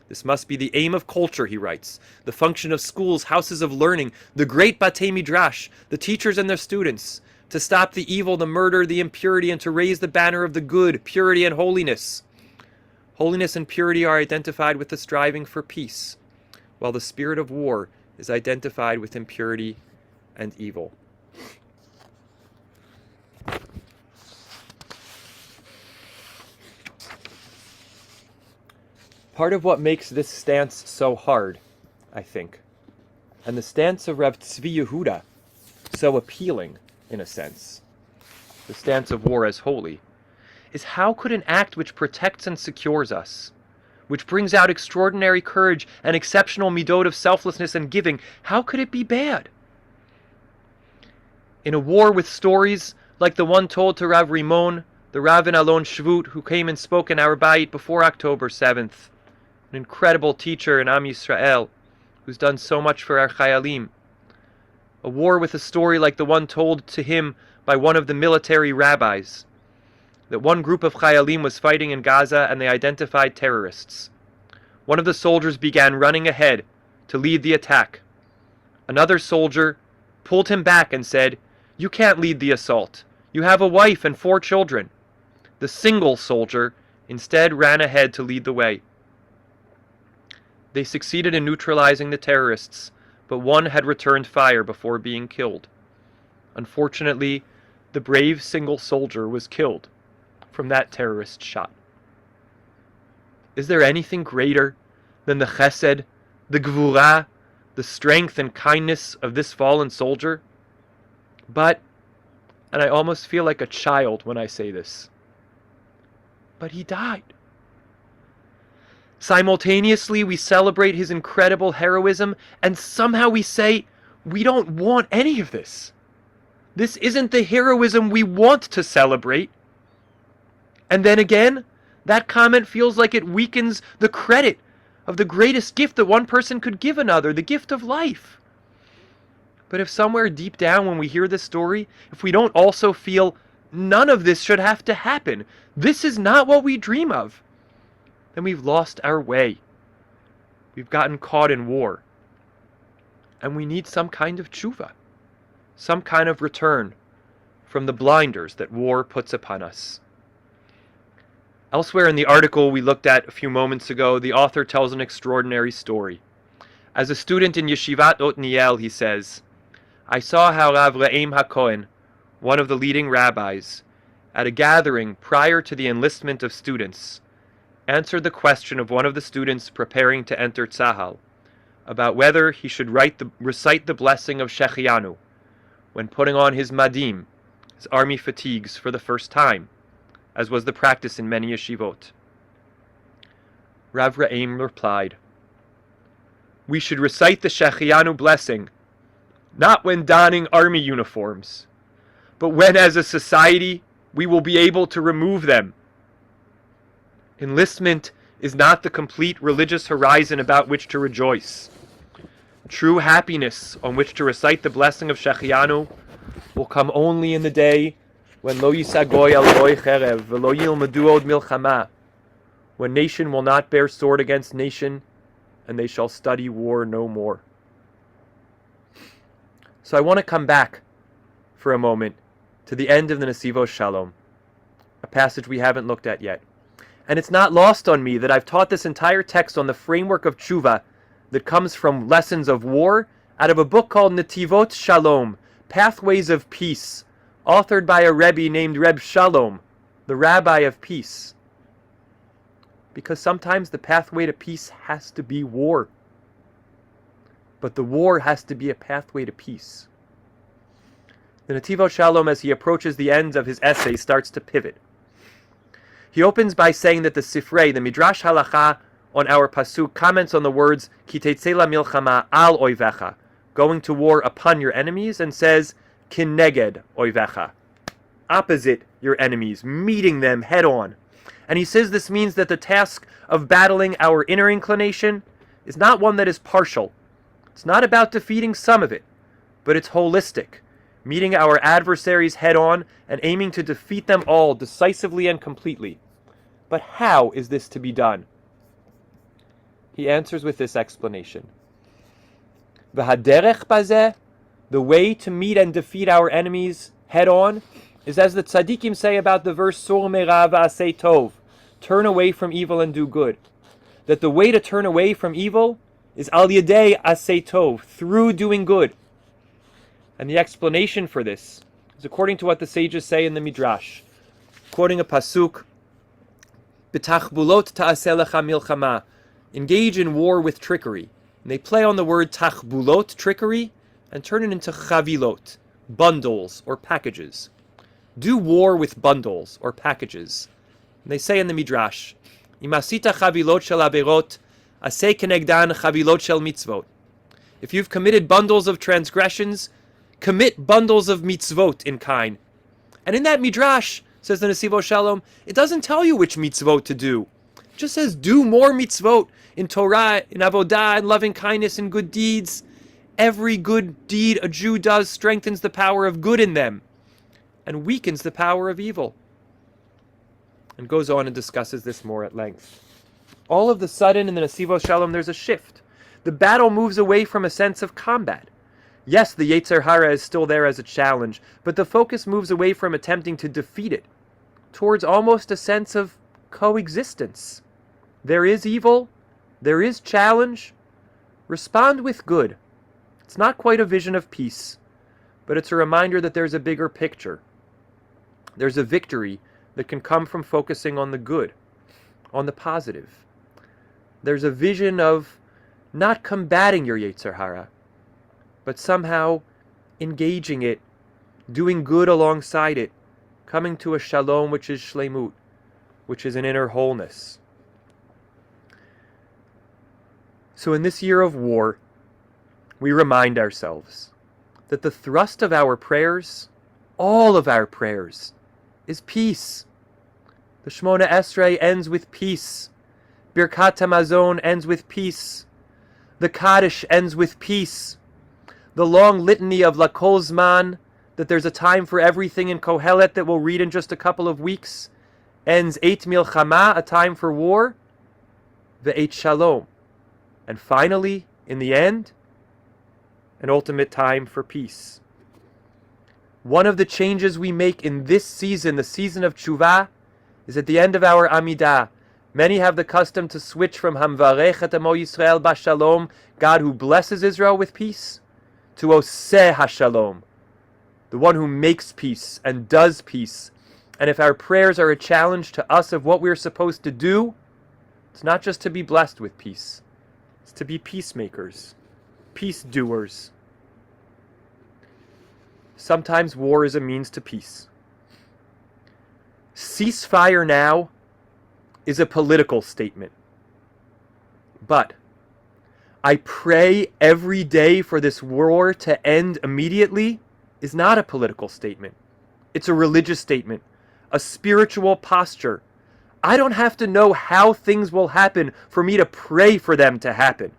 This must be the aim of culture, he writes, the function of schools, houses of learning, the great Batei Midrash, the teachers and their students, to stop the evil, the murder, the impurity, and to raise the banner of the good, purity, and holiness. Holiness and purity are identified with the striving for peace, while the spirit of war is identified with impurity and evil. Part of what makes this stance so hard, I think, and the stance of Rav Tzvi Yehuda so appealing, in a sense, the stance of war as holy, is how could an act which protects and secures us, which brings out extraordinary courage and exceptional midot of selflessness and giving, how could it be bad? In a war with stories like the one told to Rav Rimon, the Rav in Alon Shvut, who came and spoke in our Bayit before October 7th, an incredible teacher in Am Yisrael, who's done so much for our Chayalim. A war with a story like the one told to him by one of the military rabbis, that one group of Chayalim was fighting in Gaza and they identified terrorists. One of the soldiers began running ahead to lead the attack. Another soldier pulled him back and said, "You can't lead the assault. You have a wife and 4 children." The single soldier instead ran ahead to lead the way. They succeeded in neutralizing the terrorists, but one had returned fire before being killed. Unfortunately, the brave single soldier was killed from that terrorist shot. Is there anything greater than the chesed, the gvura, the strength and kindness of this fallen soldier? But, and I almost feel like a child when I say this, but he died. Simultaneously, we celebrate his incredible heroism, and somehow we say, we don't want any of this. This isn't the heroism we want to celebrate. And then again, that comment feels like it weakens the credit of the greatest gift that one person could give another, the gift of life. But if somewhere deep down when we hear this story, if we don't also feel none of this should have to happen, this is not what we dream of, then we've lost our way. We've gotten caught in war. And we need some kind of Teshuvah, some kind of return from the blinders that war puts upon us. Elsewhere in the article we looked at a few moments ago, the author tells an extraordinary story. As a student in Yeshivat Otniel, he says, I saw how Rav Re'em HaKohen, one of the leading rabbis, at a gathering prior to the enlistment of students, answered the question of one of the students preparing to enter Tzahal, about whether he should recite the blessing of Shechianu when putting on his madim, his army fatigues, for the first time, as was the practice in many yeshivot. Rav Re'em replied, "We should recite the Shechianu blessing, not when donning army uniforms, but when as a society we will be able to remove them. Enlistment is not the complete religious horizon about which to rejoice. True happiness on which to recite the blessing of Shechianu will come only in the day when lo yisagoy al goy cherev v'lo yilmedu od milchamah, when nation will not bear sword against nation, and they shall study war no more." So I want to come back for a moment to the end of the Nesivos Shalom, a passage we haven't looked at yet. And it's not lost on me that I've taught this entire text on the framework of Teshuvah that comes from lessons of war out of a book called Netivot Shalom, Pathways of Peace, authored by a Rebbe named Reb Shalom, the Rabbi of Peace. Because sometimes the pathway to peace has to be war. But the war has to be a pathway to peace. The Netivot Shalom, as he approaches the end of his essay, starts to pivot. He opens by saying that the Sifrei, the Midrash Halacha on our Pasuk, comments on the words, Ki Tetzei Lamilchamah al Oyvecha, going to war upon your enemies, and says, Kineged Oyvecha, opposite your enemies, meeting them head on. And he says this means that the task of battling our inner inclination is not one that is partial. It's not about defeating some of it, but it's holistic, meeting our adversaries head on and aiming to defeat them all decisively and completely. But how is this to be done? He answers with this explanation. V'haderech bazeh, the way to meet and defeat our enemies head on, is as the tzaddikim say about the verse Sur me'ra v'asei tov, turn away from evil and do good. That the way to turn away from evil is al yedei asei tov, through doing good. And the explanation for this is according to what the sages say in the Midrash, quoting a pasuk, B'tachbulot ta'aseh lecha milchamah, engage in war with trickery. And they play on the word tachbulot, trickery, and turn it into chavilot, bundles or packages. Do war with bundles or packages. And they say in the Midrash, Imasita chavilot shel averot, aseh kenegdan chavilot shel mitzvot. If you've committed bundles of transgressions, commit bundles of mitzvot in kind. And in that Midrash, says the Netivot Shalom, it doesn't tell you which mitzvot to do. It just says do more mitzvot in Torah, in avodah, in loving kindness, in good deeds. Every good deed a Jew does strengthens the power of good in them and weakens the power of evil. And goes on and discusses this more at length. All of the sudden in the Netivot Shalom there's a shift. The battle moves away from a sense of combat. Yes, the Yetzer Hara is still there as a challenge, but the focus moves away from attempting to defeat it towards almost a sense of coexistence. There is evil, there is challenge. Respond with good. It's not quite a vision of peace, but it's a reminder that there's a bigger picture. There's a victory that can come from focusing on the good, on the positive. There's a vision of not combating your Yetzer Hara, but somehow engaging it, doing good alongside it, coming to a shalom which is shlemut, which is an inner wholeness. So in this year of war, we remind ourselves that the thrust of our prayers, all of our prayers, is peace. The Shemona Esrei ends with peace. Birkat HaMazon ends with peace. The Kaddish ends with peace. The long litany of Lakol Zman, that there's a time for everything in Kohelet that we'll read in just a couple of weeks, ends Eit Milchamah, a time for war, Ve'eit Shalom. And finally, in the end, an ultimate time for peace. One of the changes we make in this season, the season of Teshuvah, is at the end of our Amidah. Many have the custom to switch from Hamvarech et Amo Yisrael Bashalom, God who blesses Israel with peace, to Oseh HaShalom, the one who makes peace and does peace. And if our prayers are a challenge to us of what we're supposed to do, it's not just to be blessed with peace. It's to be peacemakers, peace doers. Sometimes war is a means to peace. Ceasefire now is a political statement. But I pray every day for this war to end immediately is not a political statement. It's a religious statement, a spiritual posture. I don't have to know how things will happen for me to pray for them to happen.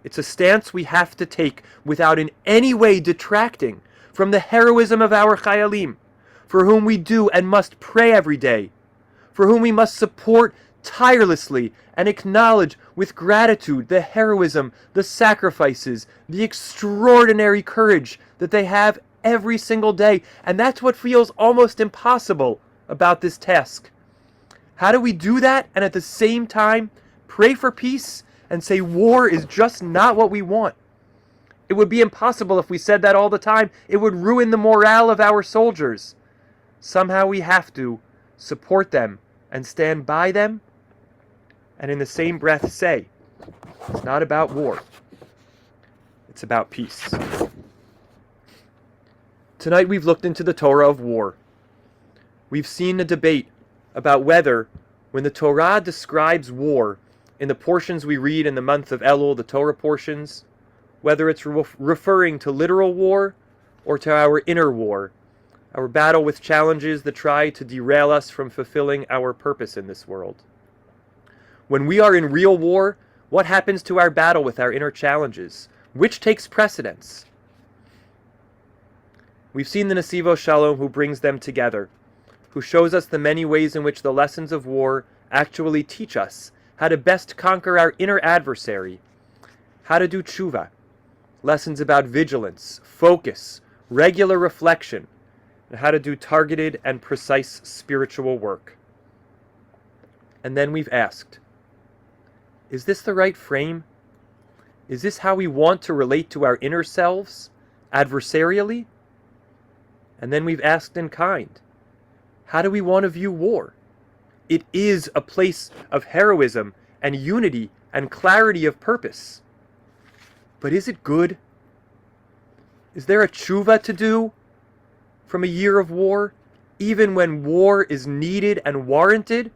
It's a stance we have to take without in any way detracting from the heroism of our chayalim, for whom we do and must pray every day, for whom we must support tirelessly and acknowledge with gratitude the heroism, the sacrifices, the extraordinary courage that they have every single day. And that's what feels almost impossible about this task. How do we do that and at the same time pray for peace and say war is just not what we want? It would be impossible if we said that all the time. It would ruin the morale of our soldiers. Somehow we have to support them and stand by them, and in the same breath say, it's not about war. It's about peace. Tonight we've looked into the Torah of war. We've seen a debate about whether, when the Torah describes war in the portions we read in the month of Elul, the Torah portions, whether it's referring to literal war or to our inner war, our battle with challenges that try to derail us from fulfilling our purpose in this world. When we are in real war, what happens to our battle with our inner challenges? Which takes precedence? We've seen the Nesivo Shalom who brings them together, who shows us the many ways in which the lessons of war actually teach us how to best conquer our inner adversary, how to do Teshuvah, lessons about vigilance, focus, regular reflection, and how to do targeted and precise spiritual work. And then we've asked, is this the right frame? Is this how we want to relate to our inner selves, adversarially? And then we've asked in kind, how do we want to view war? It is a place of heroism and unity and clarity of purpose. But is it good? Is there a Teshuvah to do from a year of war, even when war is needed and warranted?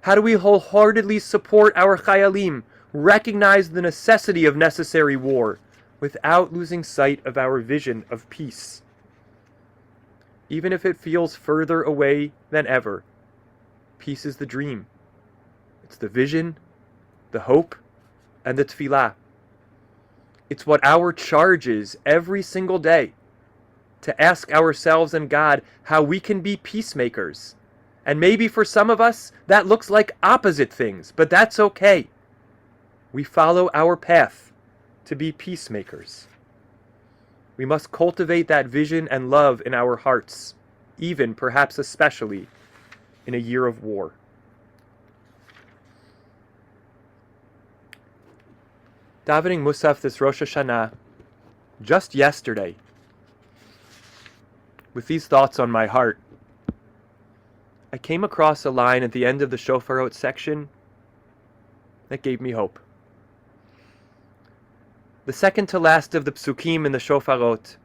How do we wholeheartedly support our Chayalim, recognize the necessity of necessary war, without losing sight of our vision of peace? Even if it feels further away than ever, peace is the dream. It's the vision, the hope, and the tefillah. It's what our charge is every single day, to ask ourselves and God how we can be peacemakers. And maybe for some of us, that looks like opposite things, but that's okay. We follow our path to be peacemakers. We must cultivate that vision and love in our hearts, even, perhaps especially, in a year of war. Davening Musaf this Rosh Hashanah, just yesterday, with these thoughts on my heart, I came across a line at the end of the Shofarot section that gave me hope. The second to last of the psukim in the Shofarot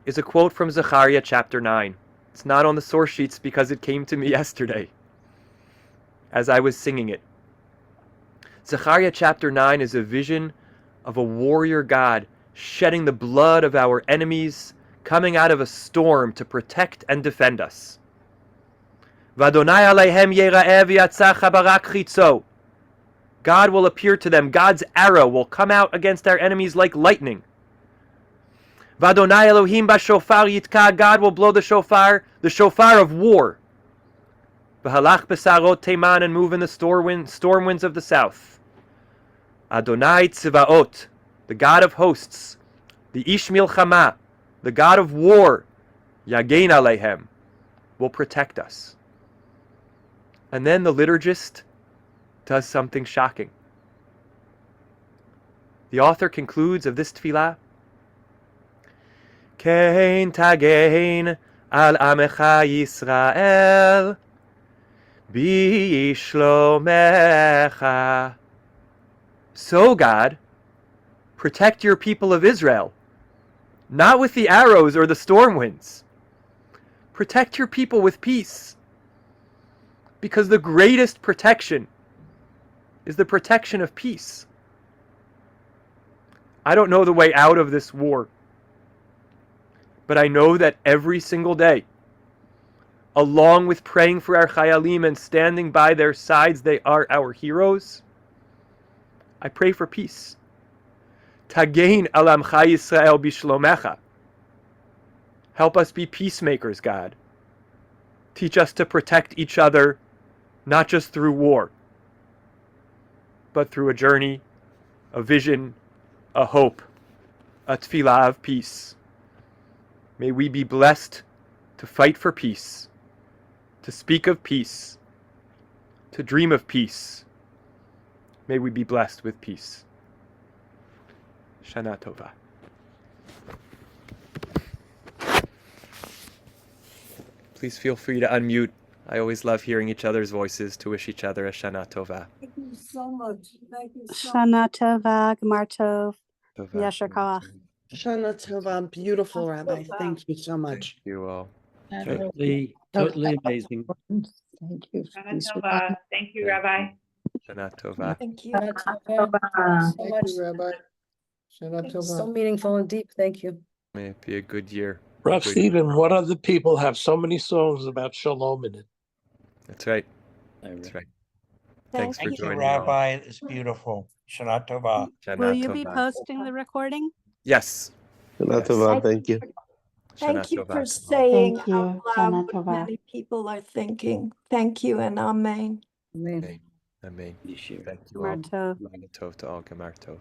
is a quote from Zechariah chapter 9. It's not on the source sheets because it came to me yesterday as I was singing it. Zechariah chapter 9 is a vision of a warrior God shedding the blood of our enemies, coming out of a storm to protect and defend us. V'Adonai aleihem yera'eh v'yatzach habarak chitzo. God will appear to them. God's arrow will come out against our enemies like lightning. V'Adonai Elohim b'shofar yitka. God will blow the shofar of war. V'halach b'sarot teiman, and move in the storm winds of the south. Adonai Tzivaot, the God of hosts, the Ish Milchamah, the God of war, Yagein Aleihem, will protect us. And then the liturgist does something shocking. The author concludes of this tefillah, Kein tagein al amecha Yisrael, bishlomecha. So, God, protect your people of Israel, not with the arrows or the storm winds. Protect your people with peace, because the greatest protection is the protection of peace. I don't know the way out of this war, but I know that every single day, along with praying for our Chayalim and standing by their sides, they are our heroes, I pray for peace. Tagein al amcha Yisrael bishlomecha. Help us be peacemakers, God. Teach us to protect each other, not just through war, but through a journey, a vision, a hope, a tefillah of peace. May we be blessed to fight for peace, to speak of peace, to dream of peace. May we be blessed with peace. Shana Tova. Please feel free to unmute. I always love hearing each other's voices to wish each other a Shana Tova. Thank you so much. Thank you so much. Shana Tova, Gmar Tov, Tova. Yasher Koach. Shana Tova, beautiful, Rabbi. Thank you so much. Thank you all. Totally amazing. Thank you. Shana Tova. Thank you, Rabbi. Shana Tova. Thank you. Thank you, Rabbi. Shana So Tova. meaningful and deep. Thank you. May it be a good year. Rav Good- Stephen, what other people have so many songs about shalom in it? That's right. That's right. Thanks for Thank you, joining. Rabbi. It's beautiful. Shana Tova. Shana Will you be Tova. posting the recording? Yes. Shana Tova, thank you. Shana Thank you Tova. for saying Thank you. out Shana loud what Tova. many people are thinking. Thank you and amen. Amen. Amen. Thank you all. Gmar Tov. Gemar Tov to all. Gemar Tov.